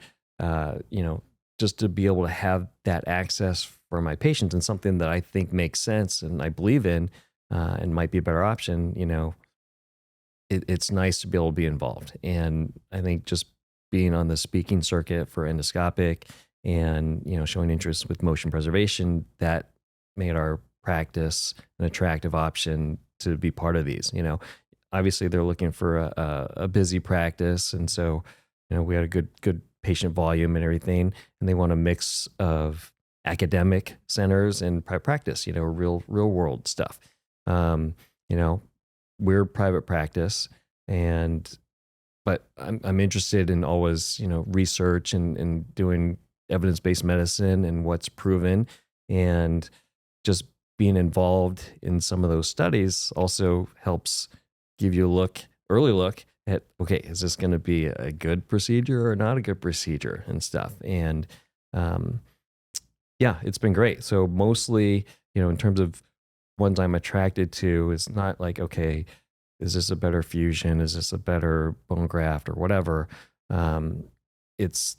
just to be able to have that access for my patients and something that I think makes sense and I believe in, and might be a better option, it's nice to be able to be involved. And I think just being on the speaking circuit for endoscopic and, showing interest with motion preservation, that made our practice an attractive option to be part of these. Obviously they're looking for a busy practice. And so, we had a good patient volume and everything, and they want a mix of academic centers and private practice, real world stuff. We're private practice, but I'm interested in always, research and doing evidence-based medicine and what's proven, and just being involved in some of those studies also helps give you early look at, okay, is this going to be a good procedure or not a good procedure and stuff. And yeah, it's been great. So mostly, in terms of ones I'm attracted to, it's not like, okay, is this a better fusion? Is this a better bone graft or whatever? It's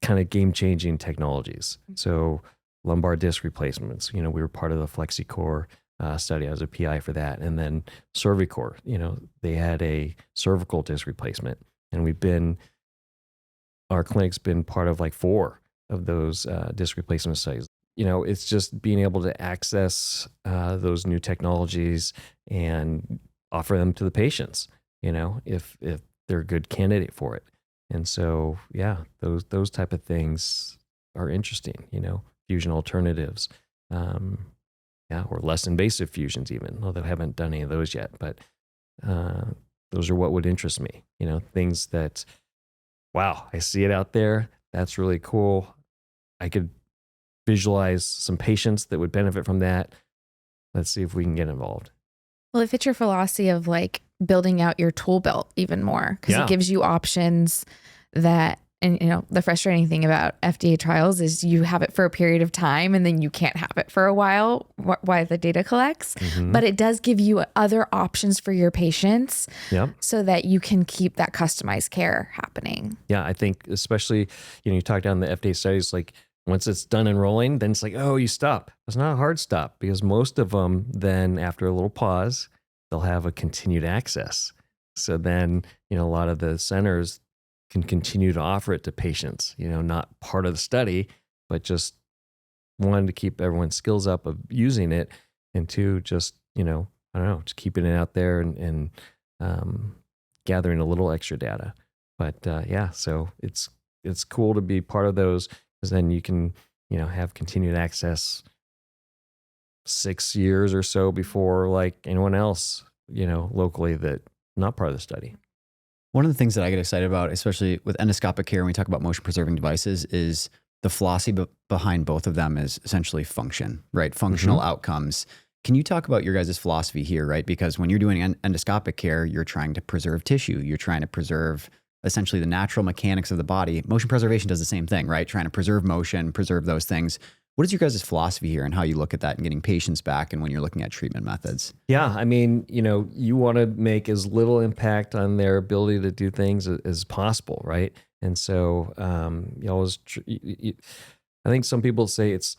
kind of game-changing technologies. So lumbar disc replacements, we were part of the FlexiCore study. I was a PI for that. And then Cervicor, they had a cervical disc replacement. And our clinic's been part of like 4 of those disc replacement studies. It's just being able to access those new technologies and offer them to the patients, if they're a good candidate for it. And so, yeah, those type of things are interesting, fusion alternatives, or less invasive fusions even, although I haven't done any of those yet. But those are what would interest me, things that, wow, I see it out there. That's really cool. I could visualize some patients that would benefit from that. Let's see if we can get involved. Well, it fits your philosophy of like building out your tool belt even more, because it gives you options that and the frustrating thing about FDA trials is you have it for a period of time and then you can't have it for a while while the data collects. But it does give you other options for your patients so that you can keep that customized care happening. Yeah, I think especially, you talk down the FDA studies, like once it's done enrolling, then it's like, oh, you stop. It's not a hard stop because most of them then after a little pause, they'll have a continued access. So then, a lot of the centers can continue to offer it to patients, not part of the study, but just one, to keep everyone's skills up of using it, and two, just, I don't know, just keeping it out there and gathering a little extra data. But yeah, so it's cool to be part of those because then you can, have continued access 6 years or so before like anyone else, locally that not part of the study. One of the things that I get excited about, especially with endoscopic care, when we talk about motion preserving devices, is the philosophy behind both of them is essentially function, right? Functional outcomes. Can you talk about your guys' philosophy here, right? Because when you're doing endoscopic care, you're trying to preserve tissue. You're trying to preserve essentially the natural mechanics of the body. Motion preservation does the same thing, right? Trying to preserve motion, preserve those things. What is your guys' philosophy here and how you look at that and getting patients back and when you're looking at treatment methods? Yeah, I mean, you want to make as little impact on their ability to do things as possible, right? And so you always, I think some people say it's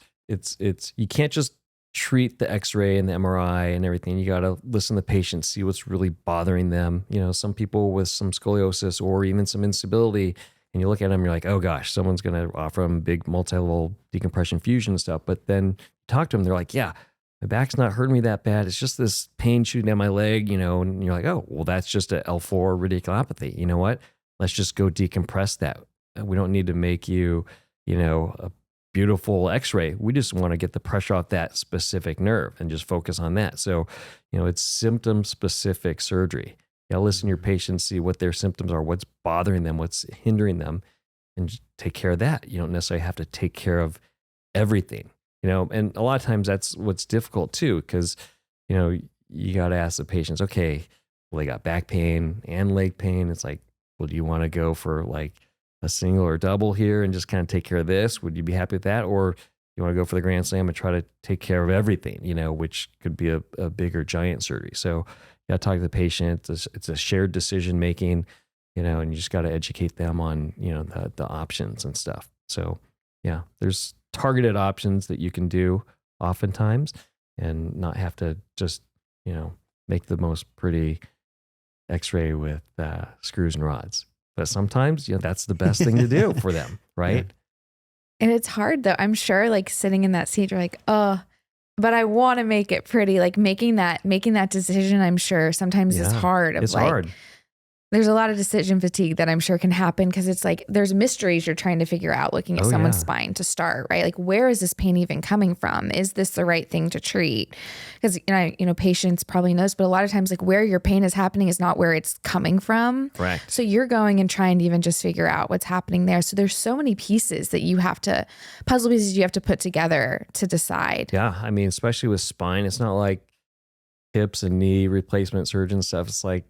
you can't just treat the X-ray and the MRI and everything. You got to listen to the patient, see what's really bothering them. Some people with some scoliosis or even some instability, and you look at them, you're like, oh gosh, someone's going to offer them big multi-level decompression fusion and stuff. But then you talk to them, they're like, yeah, my back's not hurting me that bad. It's just this pain shooting down my leg, and you're like, oh, well, that's just a L4 radiculopathy. You know what? Let's just go decompress that. We don't need to make you, a beautiful X-ray. We just want to get the pressure off that specific nerve and just focus on that. So, it's symptom-specific surgery. You gotta listen to your patients, see what their symptoms are, what's bothering them, what's hindering them, and just take care of that. You don't necessarily have to take care of everything, and a lot of times that's what's difficult too, because, you got to ask the patients, okay, well, they got back pain and leg pain. It's like, well, do you want to go for like a single or double here and just kind of take care of this? Would you be happy with that? Or you want to go for the grand slam and try to take care of everything, which could be a bigger giant surgery. So you got to talk to the patient. It's a shared decision making, and you just got to educate them on, the options and stuff. So yeah, there's targeted options that you can do oftentimes and not have to just, make the most pretty X-ray with screws and rods. But sometimes, that's the best thing to do for them, right? And it's hard though. I'm sure like sitting in that seat, you're like, oh, but I want to make it pretty. Like making that decision, I'm sure sometimes is hard. It's hard. There's a lot of decision fatigue that I'm sure can happen because it's like there's mysteries you're trying to figure out looking at someone's spine to start, right? Like where is this pain even coming from? Is this the right thing to treat? Because patients probably know this, but a lot of times like where your pain is happening is not where it's coming from. Correct. So you're going and trying to even just figure out what's happening there. So there's so many pieces that puzzle pieces you have to put together to decide. Yeah, I mean, especially with spine, it's not like hips and knee replacement surgeon stuff. It's like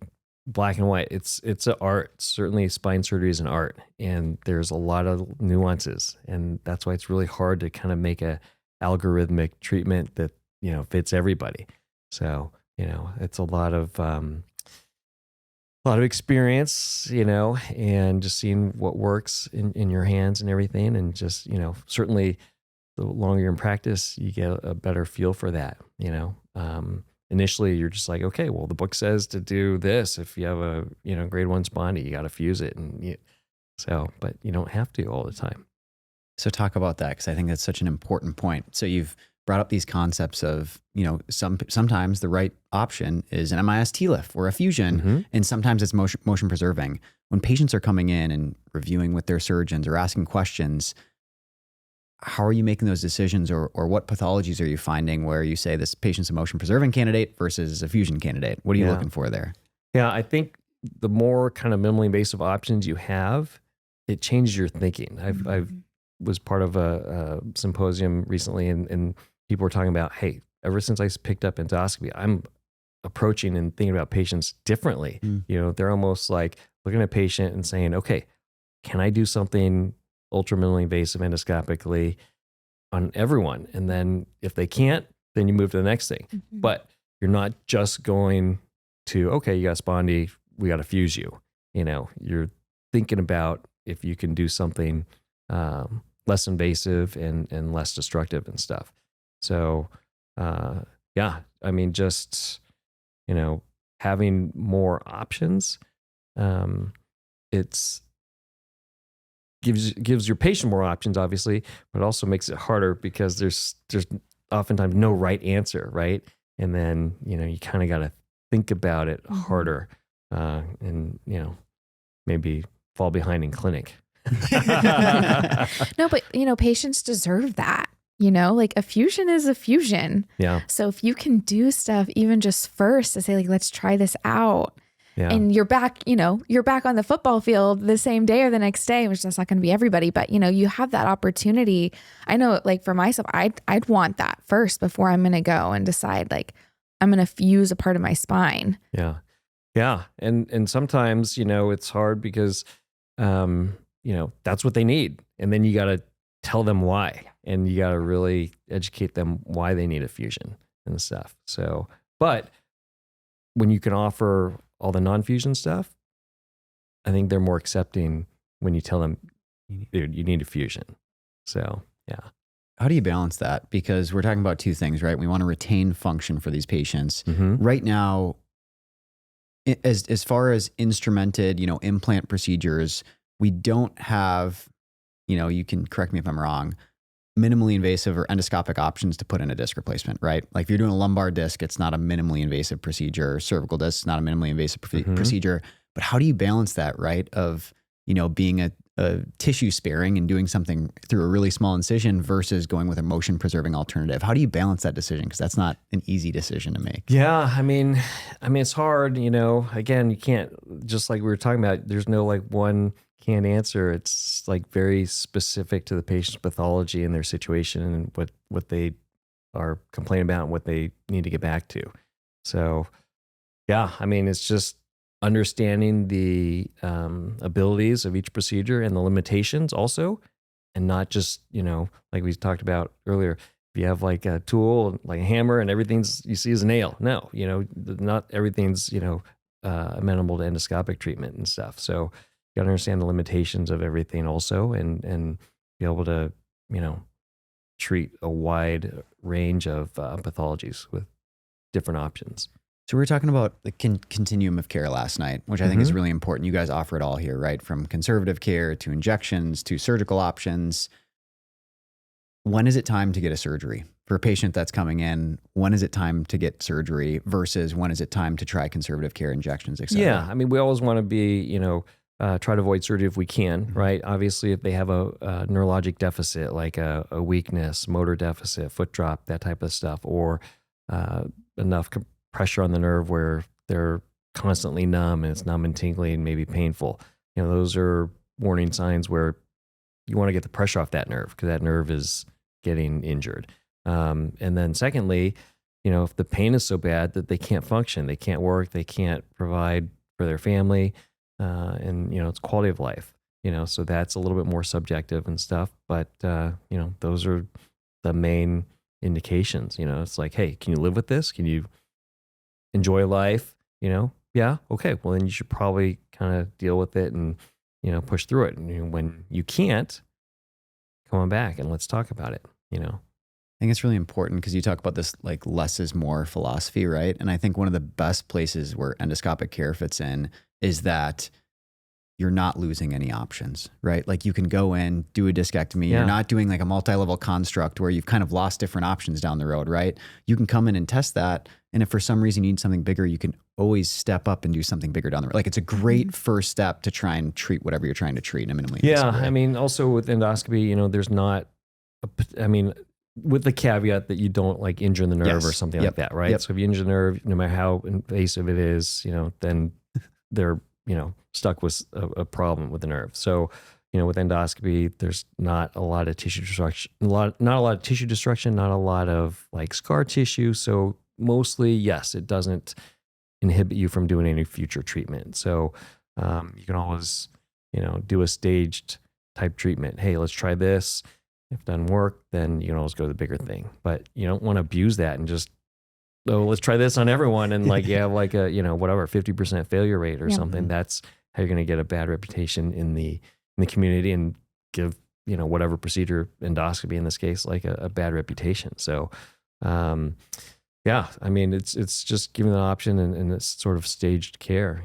black and white. It's an art. Certainly spine surgery is an art, and there's a lot of nuances, and that's why it's really hard to kind of make a algorithmic treatment that fits everybody. So it's a lot of experience, and just seeing what works in your hands and everything, and just certainly the longer you're in practice, you get a better feel for that. Initially you're just like, okay, well, the book says to do this. If you have a, grade 1 spondy, you got to fuse it. But you don't have to all the time. So talk about that, because I think that's such an important point. So you've brought up these concepts of, sometimes the right option is an MIS TLIF or a fusion, and sometimes it's motion preserving. When patients are coming in and reviewing with their surgeons or asking questions, how are you making those decisions, or what pathologies are you finding where you say this patient's a motion preserving candidate versus a fusion candidate? What are you looking for there? Yeah, I think the more kind of minimally invasive options you have, it changes your thinking. I was part of a symposium recently, and people were talking about, hey, ever since I picked up endoscopy, I'm approaching and thinking about patients differently. They're almost like looking at a patient and saying, okay, can I do something ultra minimally invasive endoscopically on everyone? And then if they can't, then you move to the next thing. Mm-hmm. But you're not just going to, okay, you got spondy, we got to fuse you. You're thinking about if you can do something less invasive and less destructive and stuff. So, yeah, I mean, just, having more options, it's gives your patient more options, obviously, but also makes it harder because there's oftentimes no right answer, right? And then, you kind of got to think about it harder, and, maybe fall behind in clinic. No, but patients deserve that. Like a fusion is a fusion. Yeah. So if you can do stuff even just first to say, like, let's try this out. Yeah. And you're back on the football field the same day or the next day, which that's not going to be everybody, but you have that opportunity. I know, like, for myself, I'd want that first before I'm going to go and decide, like, I'm going to fuse a part of my spine. Yeah. Yeah. And sometimes, it's hard because, that's what they need. And then you got to tell them why, and you got to really educate them why they need a fusion and stuff. So, but when you can offer all the non-fusion stuff, I think they're more accepting when you tell them, dude, you need a fusion. So, yeah. How do you balance that? Because we're talking about two things, right? We want to retain function for these patients. Mm-hmm. Right now, as far as instrumented, implant procedures, we don't have, you can correct me if I'm wrong, minimally invasive or endoscopic options to put in a disc replacement, right? Like if you're doing a lumbar disc, it's not a minimally invasive procedure. Cervical disc is not a minimally invasive procedure. But how do you balance that, right? Of, being a tissue sparing and doing something through a really small incision versus going with a motion preserving alternative. How do you balance that decision? Because that's not an easy decision to make. Yeah. I mean, it's hard, again, you can't, just like we were talking about, there's no like one can't answer. It's like very specific to the patient's pathology and their situation and what they are complaining about and what they need to get back to. So yeah, I mean, it's just understanding the abilities of each procedure and the limitations also, and not just, like we talked about earlier, if you have like a tool, like a hammer and everything's you see is a nail. No, not everything's, amenable to endoscopic treatment and stuff. So you got to understand the limitations of everything also, and be able to, treat a wide range of pathologies with different options. So we were talking about the continuum of care last night, which I think is really important. You guys offer it all here, right? From conservative care to injections to surgical options. When is it time to get a surgery? For a patient that's coming in, when is it time to get surgery versus when is it time to try conservative care, injections, et cetera? Yeah, I mean, we always want to be, try to avoid surgery if we can, right? Obviously, if they have a neurologic deficit, like a weakness, motor deficit, foot drop, that type of stuff, or enough pressure on the nerve where they're constantly numb and it's numb and tingly and maybe painful. Those are warning signs where you want to get the pressure off that nerve because that nerve is getting injured. And then secondly, if the pain is so bad that they can't function, they can't work, they can't provide for their family, and, it's quality of life, so that's a little bit more subjective and stuff. But, those are the main indications. It's like, hey, can you live with this? Can you enjoy life? Yeah. Okay. Well, then you should probably kind of deal with it and, push through it. And when you can't, come on back and let's talk about it, I think it's really important because you talk about this like less is more philosophy, right? And I think one of the best places where endoscopic care fits in is that you're not losing any options, right? Like you can go in, do a discectomy. Yeah. You're not doing like a multi-level construct where you've kind of lost different options down the road, right? You can come in and test that. And if for some reason you need something bigger, you can always step up and do something bigger down the road. Like it's a great first step to try and treat whatever you're trying to treat in a minimally invasive way. I mean, also with endoscopy, there's not, with the caveat that you don't like injure the nerve or something like that, right? So if you injure the nerve, no matter how invasive it is, then they're, stuck with a problem with the nerve. So, with endoscopy, there's not a lot of tissue destruction, not a lot of tissue destruction, not a lot of like scar tissue. So mostly, yes, it doesn't inhibit you from doing any future treatment. So you can always do a staged type treatment. Hey, let's try this. If it doesn't work, then you can always go to the bigger thing. But you don't want to abuse that and just, oh, let's try this on everyone. And like, you have like a, whatever, 50% failure rate or something. That's how you're going to get a bad reputation in the community and give, whatever procedure, endoscopy in this case, like a bad reputation. So, yeah, I mean, it's just giving an option and it's sort of staged care,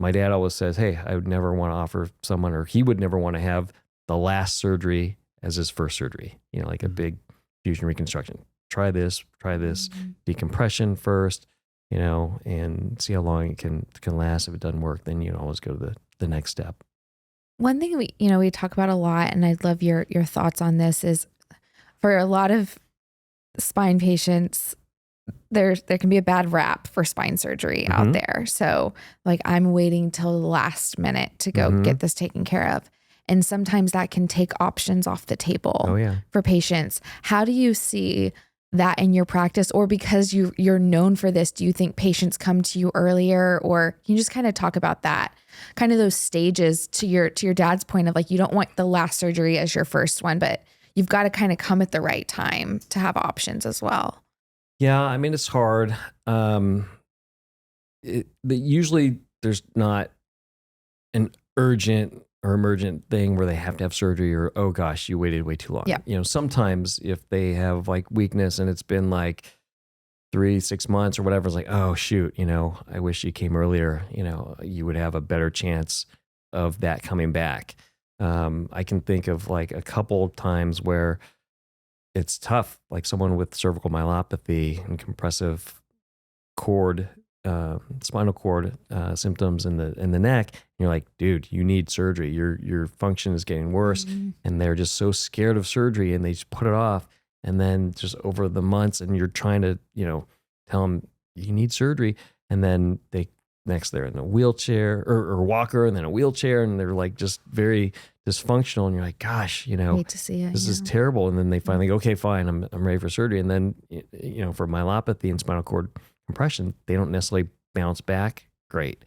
my dad always says, hey, I would never want to offer someone, or he would never want to have the last surgery as his first surgery, like a big fusion reconstruction. Try this, decompression first, and see how long it can last. If it doesn't work, then you can always go to the next step. One thing we talk about a lot, and I'd love your thoughts on this, is for a lot of spine patients, there can be a bad rap for spine surgery out there. So like, I'm waiting till the last minute to go get this taken care of. And sometimes that can take options off the table for patients. How do you see that in your practice? Or because you're known for this, do you think patients come to you earlier? Or can you just kind of talk about that, kind of those stages, to your dad's point of like, you don't want the last surgery as your first one, but you've got to kind of come at the right time to have options as well. Yeah, I mean, it's hard. Usually there's not an urgent or emergent thing where they have to have surgery, or, oh gosh, you waited way too long. Yeah. Sometimes if they have like weakness and it's been like 3-6 months or whatever, it's like, oh shoot, I wish you came earlier, you would have a better chance of that coming back. I can think of like a couple times where it's tough, like someone with cervical myelopathy and compressive cord, spinal cord symptoms in the neck. And you're like, dude, you need surgery. Your function is getting worse, and they're just so scared of surgery, and they just put it off. And then just over the months, and you're trying to, tell them you need surgery, and then they're in a wheelchair or walker, and then a wheelchair, and they're like just very dysfunctional, and you're like, gosh, hate to see it, this is terrible. And then they finally go, okay, fine, I'm ready for surgery. And then, for myelopathy and spinal cord compression, they don't necessarily bounce back great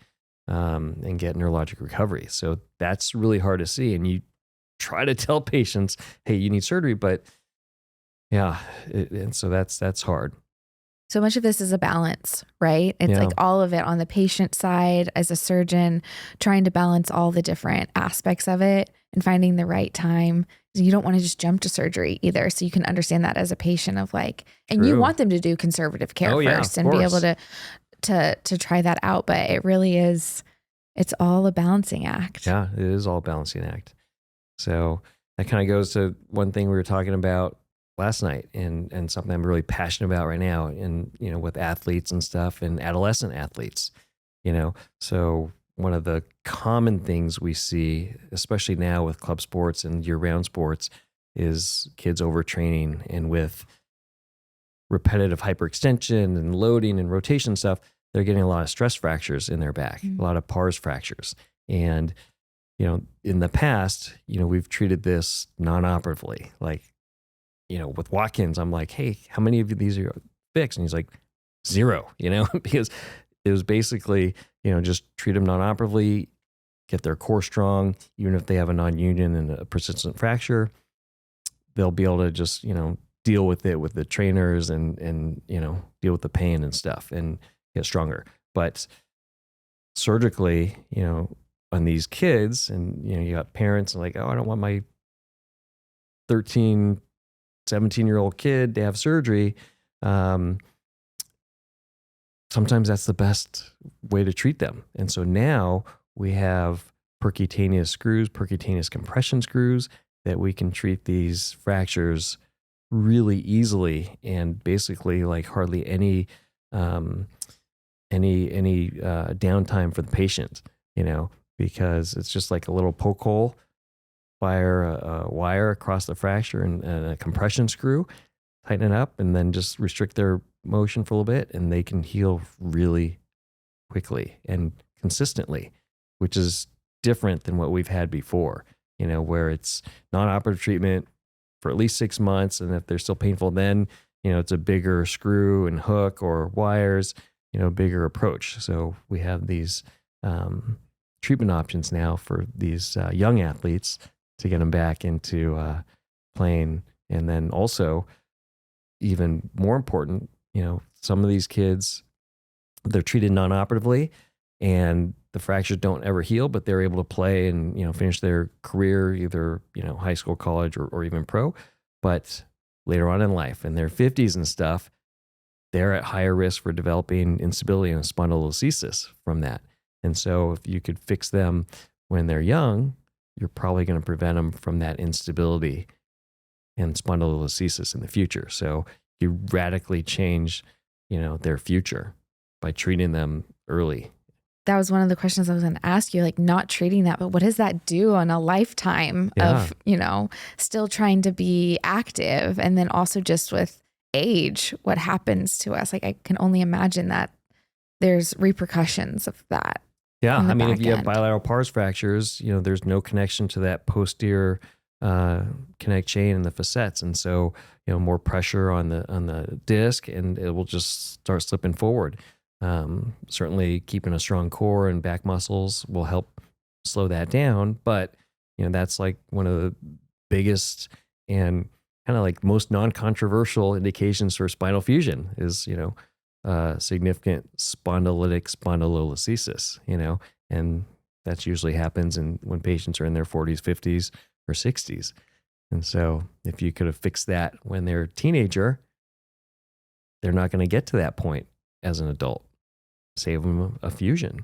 and get neurologic recovery. So that's really hard to see. And you try to tell patients, hey, you need surgery, but yeah, and so that's hard. So much of this is a balance, right? It's like all of it on the patient side as a surgeon, trying to balance all the different aspects of it and finding the right time. You don't want to just jump to surgery either. So you can understand that as a patient of like, and you want them to do conservative care first and be able to try that out. But it really is, it's all a balancing act. Yeah, it is all a balancing act. So that kind of goes to one thing we were talking about last night, and something I'm really passionate about right now, and with athletes and stuff, and adolescent athletes, so one of the common things we see, especially now with club sports and year-round sports, is kids overtraining, and with repetitive hyperextension and loading and rotation stuff, they're getting a lot of stress fractures in their back, a lot of pars fractures. And in the past, we've treated this non-operatively, like with Watkins, I'm like, hey, how many of these are fixed? And he's like, 0, because it was basically, just treat them non-operatively, get their core strong. Even if they have a non-union and a persistent fracture, they'll be able to just, deal with it with the trainers and deal with the pain and stuff and get stronger. But surgically, on these kids, and, you got parents like, oh, I don't want my 17-year-old kid to have surgery. Sometimes that's the best way to treat them. And so now we have percutaneous screws, percutaneous compression screws, that we can treat these fractures really easily, and basically like hardly any downtime for the patient, because it's just like a little poke hole, fire a wire across the fracture and a compression screw, tighten it up, and then just restrict their motion for a little bit, and they can heal really quickly and consistently, which is different than what we've had before, where it's non-operative treatment for at least 6 months. And if they're still painful, then, it's a bigger screw and hook or wires, bigger approach. So we have these treatment options now for these young athletes to get them back into playing. And then also, even more important, some of these kids, they're treated non-operatively and the fractures don't ever heal, but they're able to play and, finish their career, either, high school, college, or even pro. But later on in life, in their 50s and stuff, they're at higher risk for developing instability and spondylolisthesis from that. And so if you could fix them when they're young, you're probably going to prevent them from that instability and spondylolisthesis in the future. So you radically change, their future by treating them early. That was one of the questions I was going to ask you, like not treating that, but what does that do on a lifetime of, still trying to be active? And then also just with age, what happens to us? Like I can only imagine that there's repercussions of that. Yeah. I mean, if you have bilateral pars fractures, there's no connection to that posterior connect chain and the facets. And so, more pressure on the disc and it will just start slipping forward. Certainly keeping a strong core and back muscles will help slow that down. But, that's like one of the biggest and kind of like most non-controversial indications for spinal fusion is, significant spondylitic spondylolisthesis, and that usually happens when patients are in their 40s, 50s, or 60s. And so if you could have fixed that when they're a teenager, they're not going to get to that point as an adult. Save them a fusion.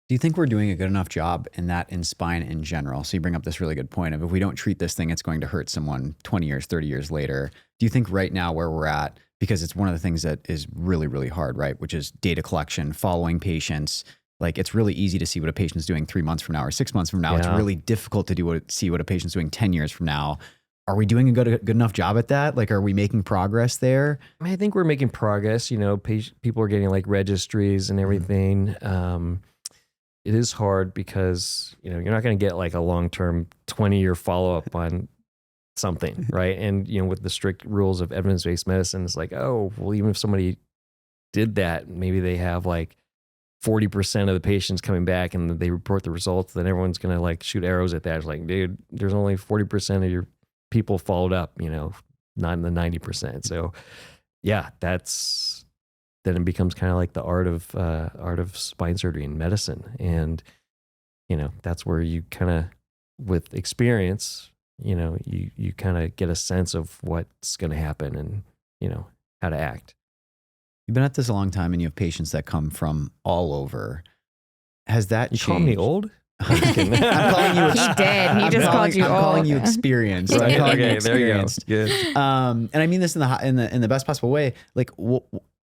Do you think we're doing a good enough job in spine in general? So you bring up this really good point of if we don't treat this thing, it's going to hurt someone 20 years, 30 years later. Do you think right now where we're at, because it's one of the things that is really, really hard, right? Which is data collection, following patients. Like it's really easy to see what a patient's doing 3 months from now or 6 months from now. Yeah. It's really difficult to see what a patient's doing 10 years from now. Are we doing a good enough job at that? Like, are we making progress there? I think we're making progress. People are getting like registries and everything. It is hard because, you're not going to get like a long-term 20-year follow-up on something, right? And, with the strict rules of evidence-based medicine, it's like, oh, well, even if somebody did that, maybe they have like 40% of the patients coming back and they report the results, then everyone's going to like shoot arrows at that. It's like, dude, there's only 40% of your people followed up, not in the 90%. So yeah, then it becomes kind of like the art of spine surgery and medicine. And, that's where you kind of, with experience, you kind of get a sense of what's going to happen and, how to act. You've been at this a long time and you have patients that come from all over. Has that changed? You call me old? I'm calling you. He did. He just called you old. I'm calling you experienced. So okay, there you go. Good. And I mean this in the best possible way. Like,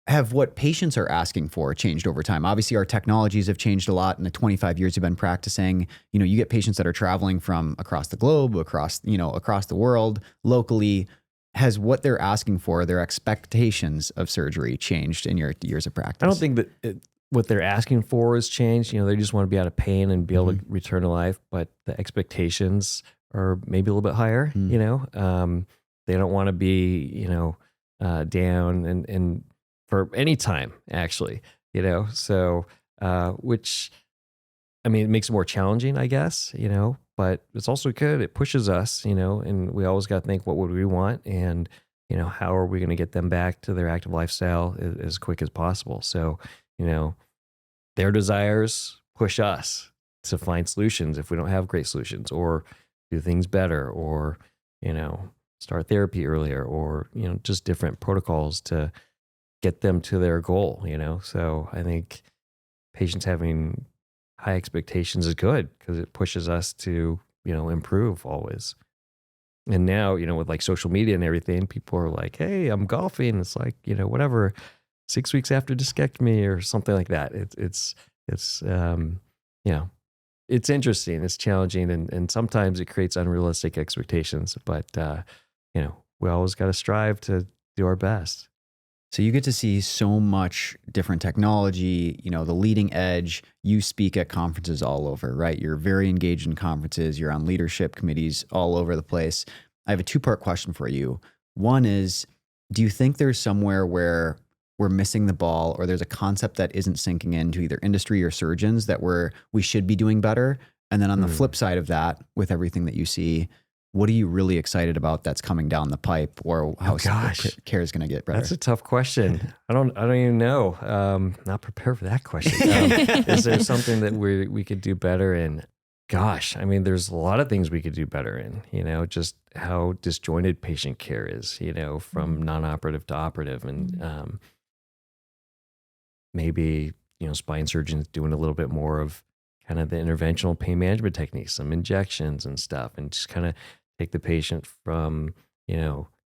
have what patients are asking for changed over time? Obviously, our technologies have changed a lot in the 25 years you've been practicing. You get patients that are traveling from across the globe, across the world, locally. Has what they're asking for, their expectations of surgery, changed in your years of practice? I don't think that what they're asking for has changed. They just want to be out of pain and be able to return to life. But the expectations are maybe a little bit higher. They don't want to be, down and for any time actually, so, which, I mean, it makes it more challenging, I guess, but it's also good. It pushes us, and we always got to think, what would we want? And, how are we going to get them back to their active lifestyle as quick as possible? So, their desires push us to find solutions if we don't have great solutions, or do things better, or, start therapy earlier, or, just different protocols to get them to their goal, So I think patients having high expectations is good because it pushes us to, improve always. And now, with like social media and everything, people are like, hey, I'm golfing. It's like, whatever, 6 weeks after discectomy or something like that. It's interesting. It's challenging. And sometimes it creates unrealistic expectations, but, we always got to strive to do our best. So you get to see so much different technology, the leading edge. You speak at conferences all over, right? You're very engaged in conferences. You're on leadership committees all over the place. I have a 2-part question for you. One is, do you think there's somewhere where we're missing the ball, or there's a concept that isn't sinking into either industry or surgeons that we should be doing better? And then on the flip side of that, with everything that you see, what are you really excited about that's coming down the pipe, or how care is going to get better? That's a tough question. I don't even know. Not prepared for that question. Is there something that we could do better in? Gosh, I mean, there's a lot of things we could do better in, just how disjointed patient care is, from non-operative to operative, and maybe, spine surgeons doing a little bit more of kind of the interventional pain management techniques, some injections and stuff, and just kind of take the patient from,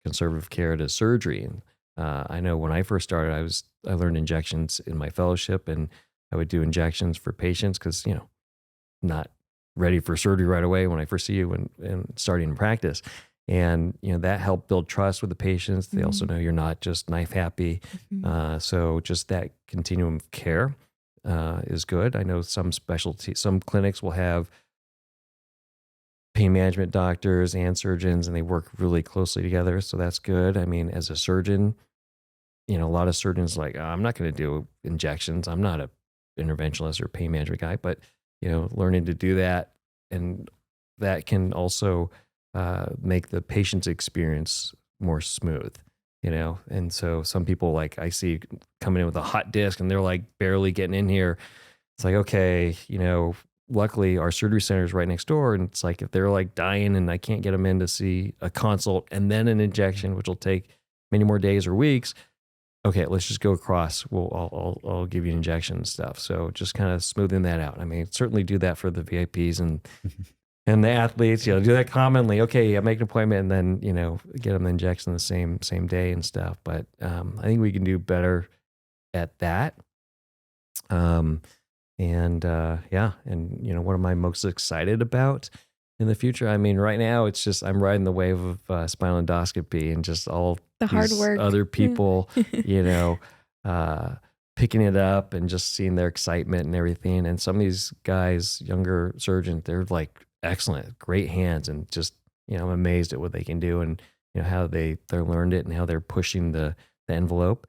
conservative care to surgery. And I know when I first started, I learned injections in my fellowship, and I would do injections for patients because, not ready for surgery right away when I first see you and starting in practice. And, that helped build trust with the patients. They also know you're not just knife happy. So just that continuum of care is good. I know some clinics will have pain management doctors and surgeons, and they work really closely together. So that's good. I mean, as a surgeon, a lot of surgeons like, I'm not going to do injections. I'm not a interventionalist or pain management guy, but learning to do that, and that can also make the patient's experience more smooth, and so some people, like I see coming in with a hot disc and they're like barely getting in here. It's like, okay, luckily our surgery center is right next door, and it's like if they're like dying and I can't get them in to see a consult and then an injection, which will take many more days or weeks, okay, let's just go across. I'll give you an injection and stuff. So just kind of smoothing that out. I mean, certainly do that for the VIPs and the athletes. Do that commonly. Okay, make an appointment and then get them the injection the same day and stuff. But I think we can do better at that. And what am I most excited about in the future? I mean, right now it's just I'm riding the wave of spinal endoscopy and just all the hard work, other people, picking it up and just seeing their excitement and everything. And some of these guys, younger surgeons, they're like excellent, great hands, and just I'm amazed at what they can do and how they learned it and how they're pushing the envelope.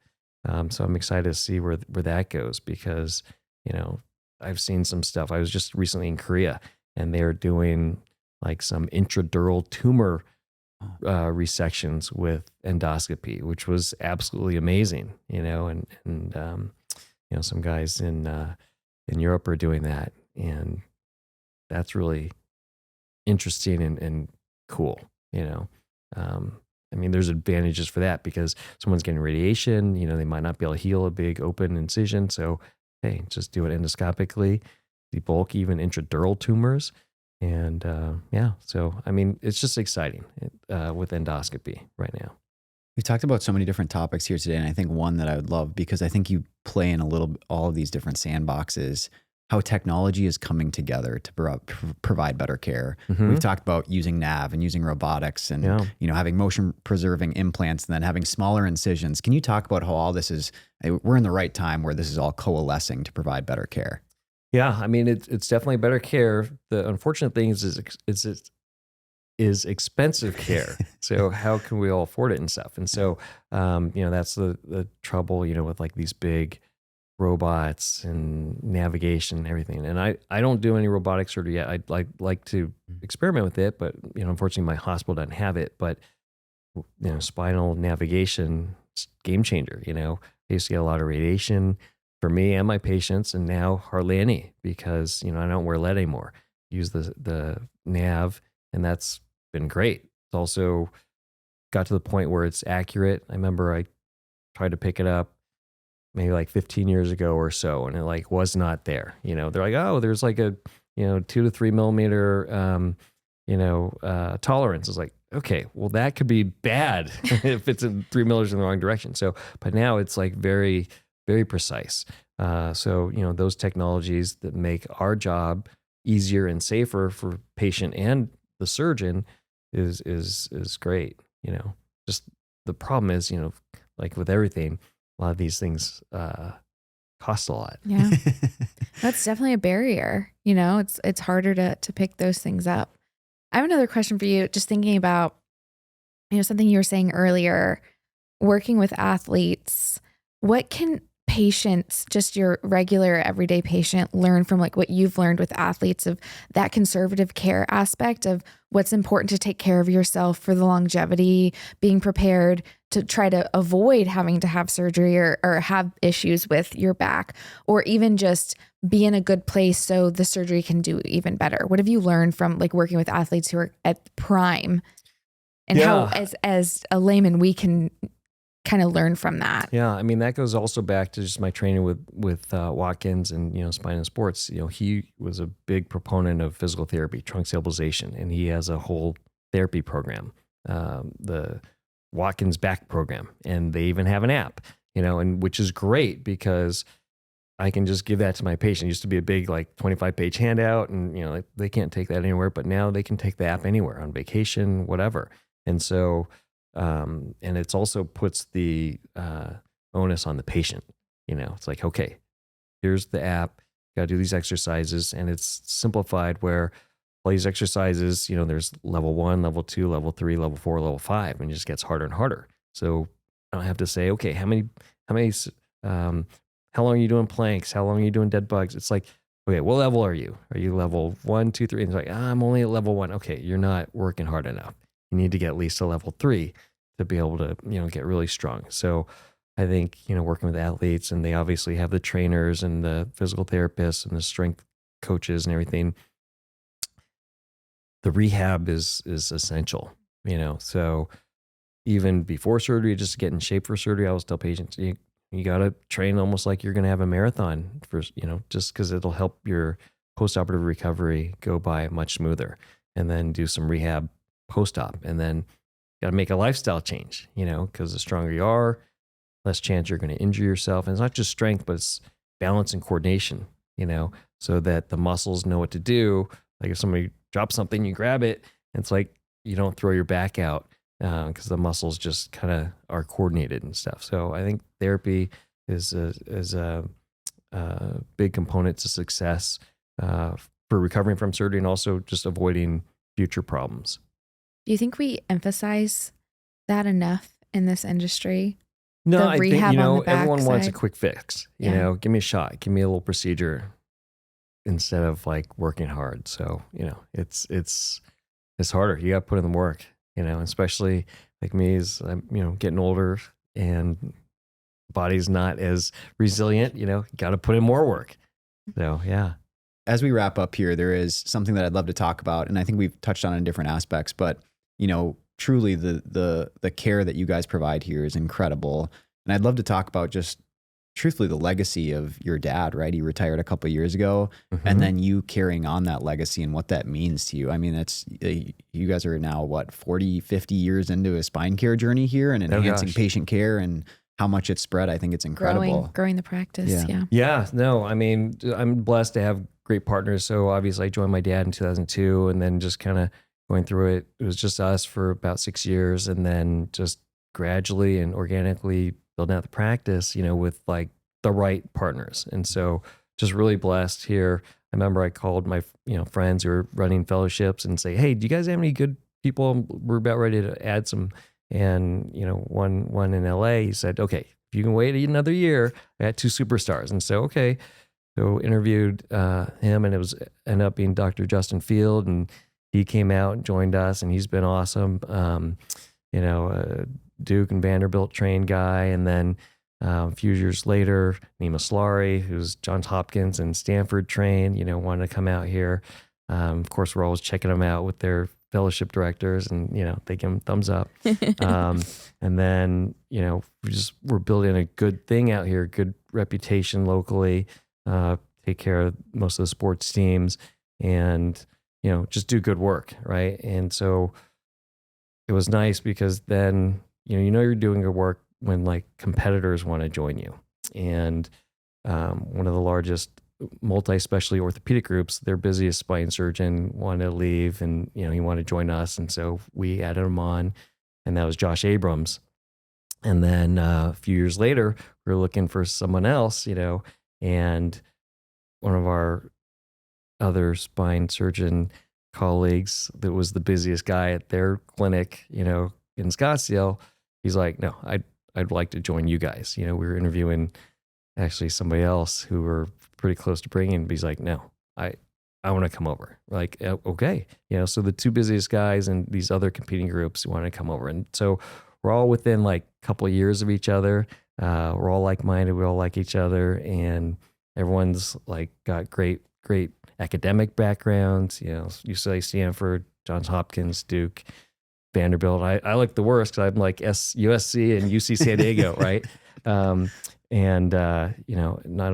So I'm excited to see where that goes, because I've seen some stuff. I was just recently in Korea, and they're doing like some intradural tumor resections with endoscopy, which was absolutely amazing, and some guys in Europe are doing that, and that's really interesting and cool, I mean, there's advantages for that because someone's getting radiation, they might not be able to heal a big open incision. So, hey, just do it endoscopically, debulk even intradural tumors. And so, I mean, it's just exciting with endoscopy right now. We've talked about so many different topics here today. And I think one that I would love, because I think you play in all of these different sandboxes, how technology is coming together to provide better care. We've talked about using nav and using robotics and, having motion preserving implants and then having smaller incisions. Can you talk about how all this we're in the right time where this is all coalescing to provide better care? Yeah. I mean, it's definitely better care. The unfortunate thing is expensive care. So how can we all afford it and stuff? And so, that's the trouble, with like these big robots and navigation and everything. And I don't do any robotic surgery yet. I'd like to experiment with it, but unfortunately my hospital doesn't have it. But spinal navigation, game changer. I used to get a lot of radiation for me and my patients, and now hardly any, because I don't wear lead anymore. Use the nav, and that's been great. It's also got to the point where it's accurate. I remember I tried to pick it up maybe like 15 years ago or so, and it like was not there. They're like, oh, there's like a 2 to 3 millimeter tolerance. It's like, okay, well that could be bad if it's in 3 millimeters in the wrong direction. So, but now it's like very, very precise. So those technologies that make our job easier and safer for patient and the surgeon is great. Just the problem is, like with everything, a lot of these things cost a lot. Yeah, that's definitely a barrier. It's harder to pick those things up. I have another question for you. Just thinking about, something you were saying earlier, working with athletes. what can patients, just your regular everyday patient, learn from like what you've learned with athletes of that conservative care aspect of what's important to take care of yourself for the longevity, being prepared to try to avoid having to have surgery or have issues with your back, or even just be in a good place so the surgery can do even better? What have you learned from like working with athletes who are at prime, and how as a layman we can kind of learn from that? Yeah, I mean that goes also back to just my training with Watkins and Spine and Sports. He was a big proponent of physical therapy, trunk stabilization, and he has a whole therapy program, the Watkins back program, and they even have an app. And which is great because I can just give that to my patient. It used to be a big 25-page handout, and they can't take that anywhere. But now they can take the app anywhere, on vacation, whatever. And so. And it's also puts the onus on the patient. It's like, okay, here's the app, got to do these exercises, and it's simplified where all these exercises, there's level 1, level 2, level 3, level 4, level 5, and it just gets harder and harder. So I don't have to say, okay, how long are you doing planks? How long are you doing dead bugs? It's like, okay, what level are you? Are you level 1, 2, 3? And it's like, I'm only at level 1. Okay, you're not working hard enough. You need to get at least a level 3 to be able to, get really strong. So I think, working with athletes, and they obviously have the trainers and the physical therapists and the strength coaches and everything. The rehab is essential, so even before surgery, just to get in shape for surgery, I always tell patients, you got to train almost like you're going to have a marathon for, just because it'll help your postoperative recovery go by much smoother, and then do some rehab post-op, and then got to make a lifestyle change, because the stronger you are, less chance you're going to injure yourself. And it's not just strength, but it's balance and coordination, so that the muscles know what to do. Like if somebody drops something, you grab it, and it's like you don't throw your back out because the muscles just kind of are coordinated and stuff. So I think therapy is a big component to success for recovering from surgery, and also just avoiding future problems. Do you think we emphasize that enough in this industry? No, The I think, rehab on the back everyone wants a side? quick fix. Yeah. Give me a shot, give me a little procedure instead of working hard. So, it's harder. You got to put in the work, especially like me as I'm, getting older and body's not as resilient, got to put in more work. So, yeah. As we wrap up here, there is something that I'd love to talk about, and I think we've touched on it in different aspects, but truly the care that you guys provide here is incredible. And I'd love to talk about just truthfully the legacy of your dad, right? He retired a couple of years ago, and then you carrying on that legacy and what that means to you. I mean, you guys are now 40, 50 years into a spine care journey here and enhancing patient care, and how much it's spread. I think it's incredible. Growing the practice. Yeah. Yeah. No, I mean, I'm blessed to have great partners. So obviously I joined my dad in 2002, and then just kind of going through it. It was just us for about 6 years, and then just gradually and organically building out the practice, with the right partners. And so just really blessed here. I remember I called my, friends who were running fellowships and say, hey, do you guys have any good people? We're about ready to add some. And, one in LA, he said, okay, if you can wait another year, I got 2 superstars. And so, okay. So interviewed him, and it ended up being Dr. Justin Field, and he came out and joined us, and he's been awesome. Duke and Vanderbilt trained guy. And then a few years later, Nima Slari, who's Johns Hopkins and Stanford trained, wanted to come out here. Of course, we're always checking them out with their fellowship directors, and, they give them thumbs up. And then, we're building a good thing out here, good reputation locally, take care of most of the sports teams, and, just do good work. Right. And so it was nice because then, you're doing good work when competitors want to join you. And one of the largest multi-specialty orthopedic groups, their busiest spine surgeon wanted to leave, and he wanted to join us, and so we added him on, and that was Josh Abrams. And then a few years later, we were looking for someone else, and one of our other spine surgeon colleagues that was the busiest guy at their clinic, in Scottsdale, he's like, no, I'd like to join you guys. We were interviewing actually somebody else who were pretty close to bringing, but he's like, no, I want to come over. Like, okay. So the two busiest guys and these other competing groups want to come over. And so we're all within like a couple of years of each other. We're all like-minded. We all like each other, and everyone's like got great academic backgrounds, UCLA, Stanford, Johns Hopkins, Duke, Vanderbilt. I look the worst because I'm like USC and UC San Diego, right? Not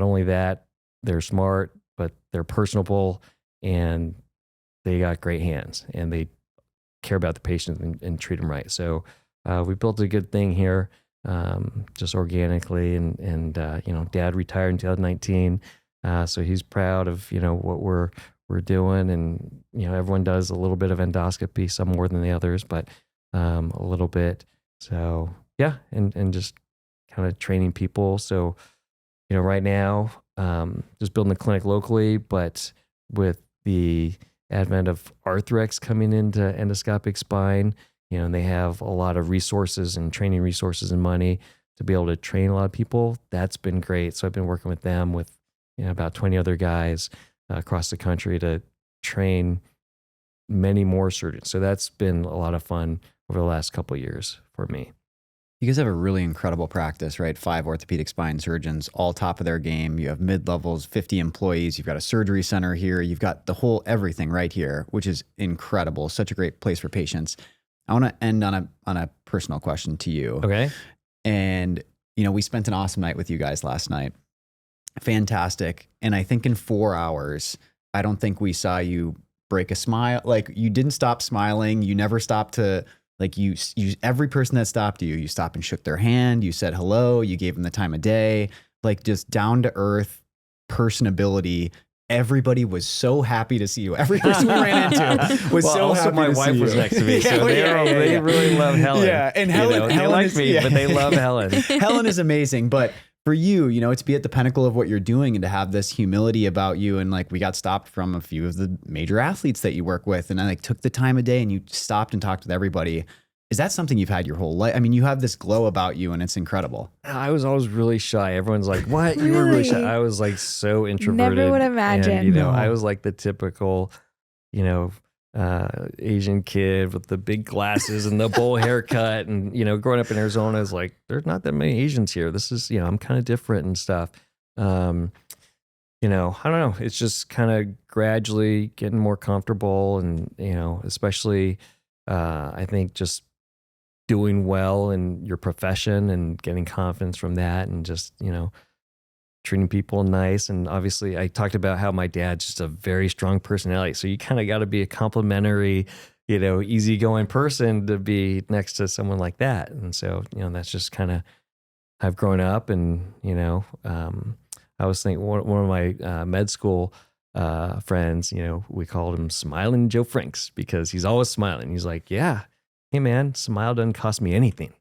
only that, they're smart, but they're personable, and they got great hands, and they care about the patient and treat them right. So we built a good thing here, just organically. And Dad retired in 2019, so he's proud of what we're doing, and everyone does a little bit of endoscopy, some more than the others, but a little bit. So yeah, and just kind of training people. So right now, just building the clinic locally, but with the advent of Arthrex coming into endoscopic spine, and they have a lot of resources and training resources and money to be able to train a lot of people. That's been great. So I've been working with them with about 20 other guys across the country to train many more surgeons. So that's been a lot of fun over the last couple of years for me. You guys have a really incredible practice, right? 5 orthopedic spine surgeons, all top of their game. You have mid-levels, 50 employees. You've got a surgery center here. You've got the whole everything right here, which is incredible. Such a great place for patients. I want to end on a personal question to you. Okay. And, we spent an awesome night with you guys last night. Fantastic. And I think in 4 hours, I don't think we saw you break a smile. Like, you didn't stop smiling. You never stopped to... Like you, every person that stopped you stopped and shook their hand. You said hello. You gave them the time of day. Like, just down to earth personability. Everybody was so happy to see you. Every person we ran into was so also happy my to wife see was you. next to me, so they really love Helen. Yeah, and Helen, they Helen like is, me, but they love Helen. Helen is amazing, but for you, to be at the pinnacle of what you're doing and to have this humility about you. And like, we got stopped from a few of the major athletes that you work with, and I like took the time of day and you stopped and talked with everybody. Is that something you've had your whole life? I mean, you have this glow about you, and it's incredible. I was always really shy. Everyone's like, what? You were really shy. I was like so introverted. Never would imagine. And, I was like the typical, Asian kid with the big glasses and the bowl haircut. And, growing up in Arizona, I was like, there's not that many Asians here. This is, I'm kind of different and stuff. I don't know. It's just kind of gradually getting more comfortable, and, especially, I think just doing well in your profession and getting confidence from that, and just, treating people nice. And obviously I talked about how my dad's just a very strong personality. So you kind of got to be a complimentary, easygoing person to be next to someone like that. And so, that's just kind of, I've grown up. And, I was thinking one of my med school friends, we called him Smiling Joe Franks because he's always smiling. He's like, yeah, hey man, smile doesn't cost me anything,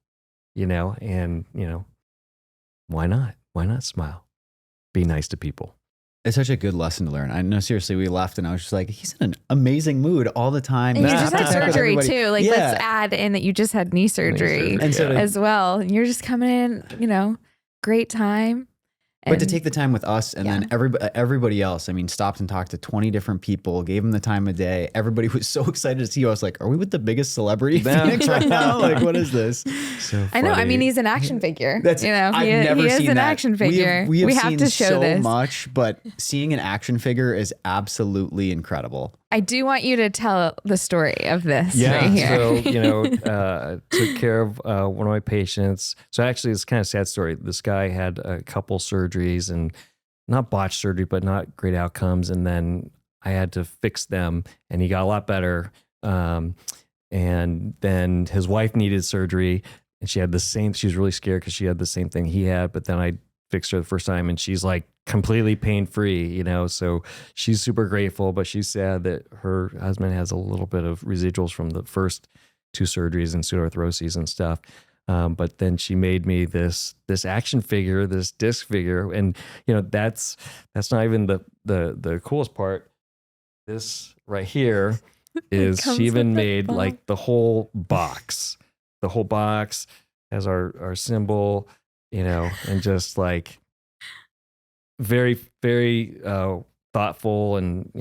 and, why not? Why not smile? Be nice to people. It's such a good lesson to learn. I know, seriously, we left and I was just like, he's in an amazing mood all the time. And you just had surgery too. Like, yeah. Let's add in that you just had knee surgery And so as well. And you're just coming in, great time. But to take the time with us and then everybody else, I mean, stopped and talked to 20 different people, gave them the time of day. Everybody was so excited to see you. I was like, are we with the biggest celebrity in Phoenix right now? Like, what is this? So I know. I mean, he's an action figure. I've never he is seen an that. action figure. We have have seen to show so this much, but seeing an action figure is absolutely incredible. I do want you to tell the story of this Yeah. right here. So, took care of one of my patients. So actually, it's kind of a sad story. This guy had a couple surgeries, and not botched surgery, but not great outcomes. And then I had to fix them, and he got a lot better. And then his wife needed surgery, and she was really scared because she had the same thing he had. But then I fixed her the first time, and she's like completely pain-free, so she's super grateful, but she's sad that her husband has a little bit of residuals from the first 2 surgeries and pseudoarthroses and stuff. But then she made me this action figure, this disc figure. And, that's not even the coolest part. This right here is she even made like the whole box as our symbol, and just like very, very thoughtful, and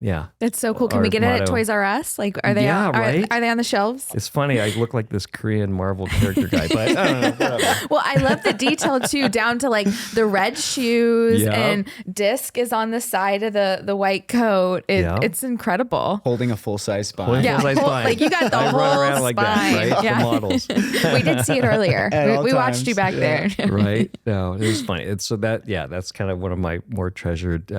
yeah. That's so cool. Can Our we get it at motto. Toys R Us? Like, are they Yeah, on, right? are they on the shelves? It's funny. I look like this Korean Marvel character guy, but I don't know. Whatever. Well, I love the detail too, down to like the red shoes, Yep. and disc is on the side of the white coat. Yep. It's incredible. Holding a full-size spine. Holding Yeah, full-size whole- spine. like you got the I whole run around like that, spine. right? Yeah. The models. We did see it earlier. At all We watched you times. back there. Right? No, it was funny. It's so that's kind of one of my more treasured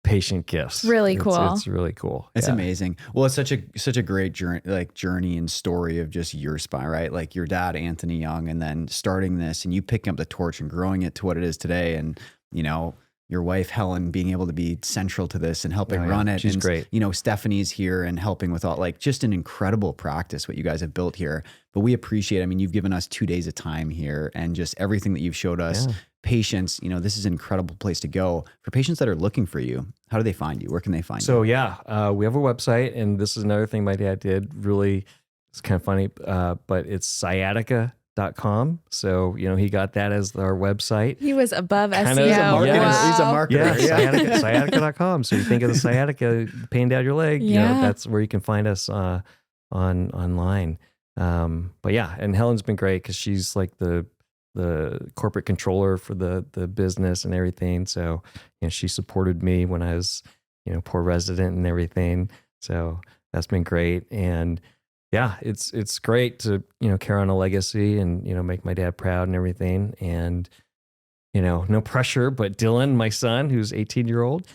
patient gifts. Really cool. It's really cool. It's Yeah. amazing. Well, it's such a great journey and story of just your spine, right? Like your dad, Anthony Yeung, and then starting this and you picking up the torch and growing it to what it is today. And, your wife, Helen, being able to be central to this and helping Oh, yeah. run it. She's and, great. Stephanie's here and helping with all, like, just an incredible practice, what you guys have built here. But we appreciate, you've given us 2 days of time here and just everything that you've showed us. Yeah. Patients, this is an incredible place to go for patients that are looking for you. How do they find you? Where can they find you? So yeah, we have a website, and this is another thing my dad did. Really, it's kind of funny, but it's sciatica.com. So he got that as our website. He was above Kind of- SEO. He's a marketer. Wow. He's a marketer. Yeah, sciatica.com. So you think of the sciatica, pain down your leg, Yeah. that's where you can find us online. But yeah, and Helen's been great because she's like the corporate controller for the business and everything. So she supported me when I was poor resident and everything. So that's been great. And yeah, it's great to carry on a legacy and make my dad proud and everything. And no pressure, but Dylan, my son, who's 18-year-old,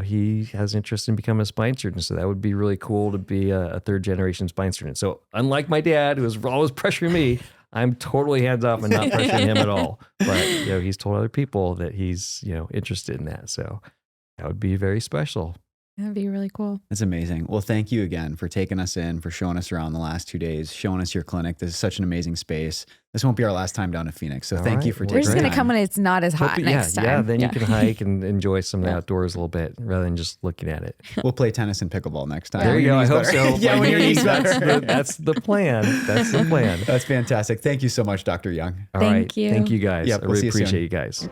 he has interest in becoming a spine surgeon. So that would be really cool to be a third generation spine surgeon. So unlike my dad, who was always pressuring me, I'm totally hands off and not pressuring him at all. But he's told other people that he's interested in that. So that would be very special. That'd be really cool. It's amazing. Well, thank you again for taking us in, for showing us around the last 2 days, showing us your clinic. This is such an amazing space. This won't be our last time down to Phoenix. So All thank you right. for We're taking We're just the gonna time. come when it's not as hot Hope- next time. Yeah, then you can hike and enjoy some of the outdoors a little bit rather than just looking at it. We'll play tennis and pickleball next time. There When you your go. I knee's hope better. so. Yeah, My when your knees, knee's better. that's the plan. That's the plan. That's fantastic. Thank you so much, Dr. Young. All Thank right. you. Thank you guys. Yep, I we'll see really you soon. appreciate you guys.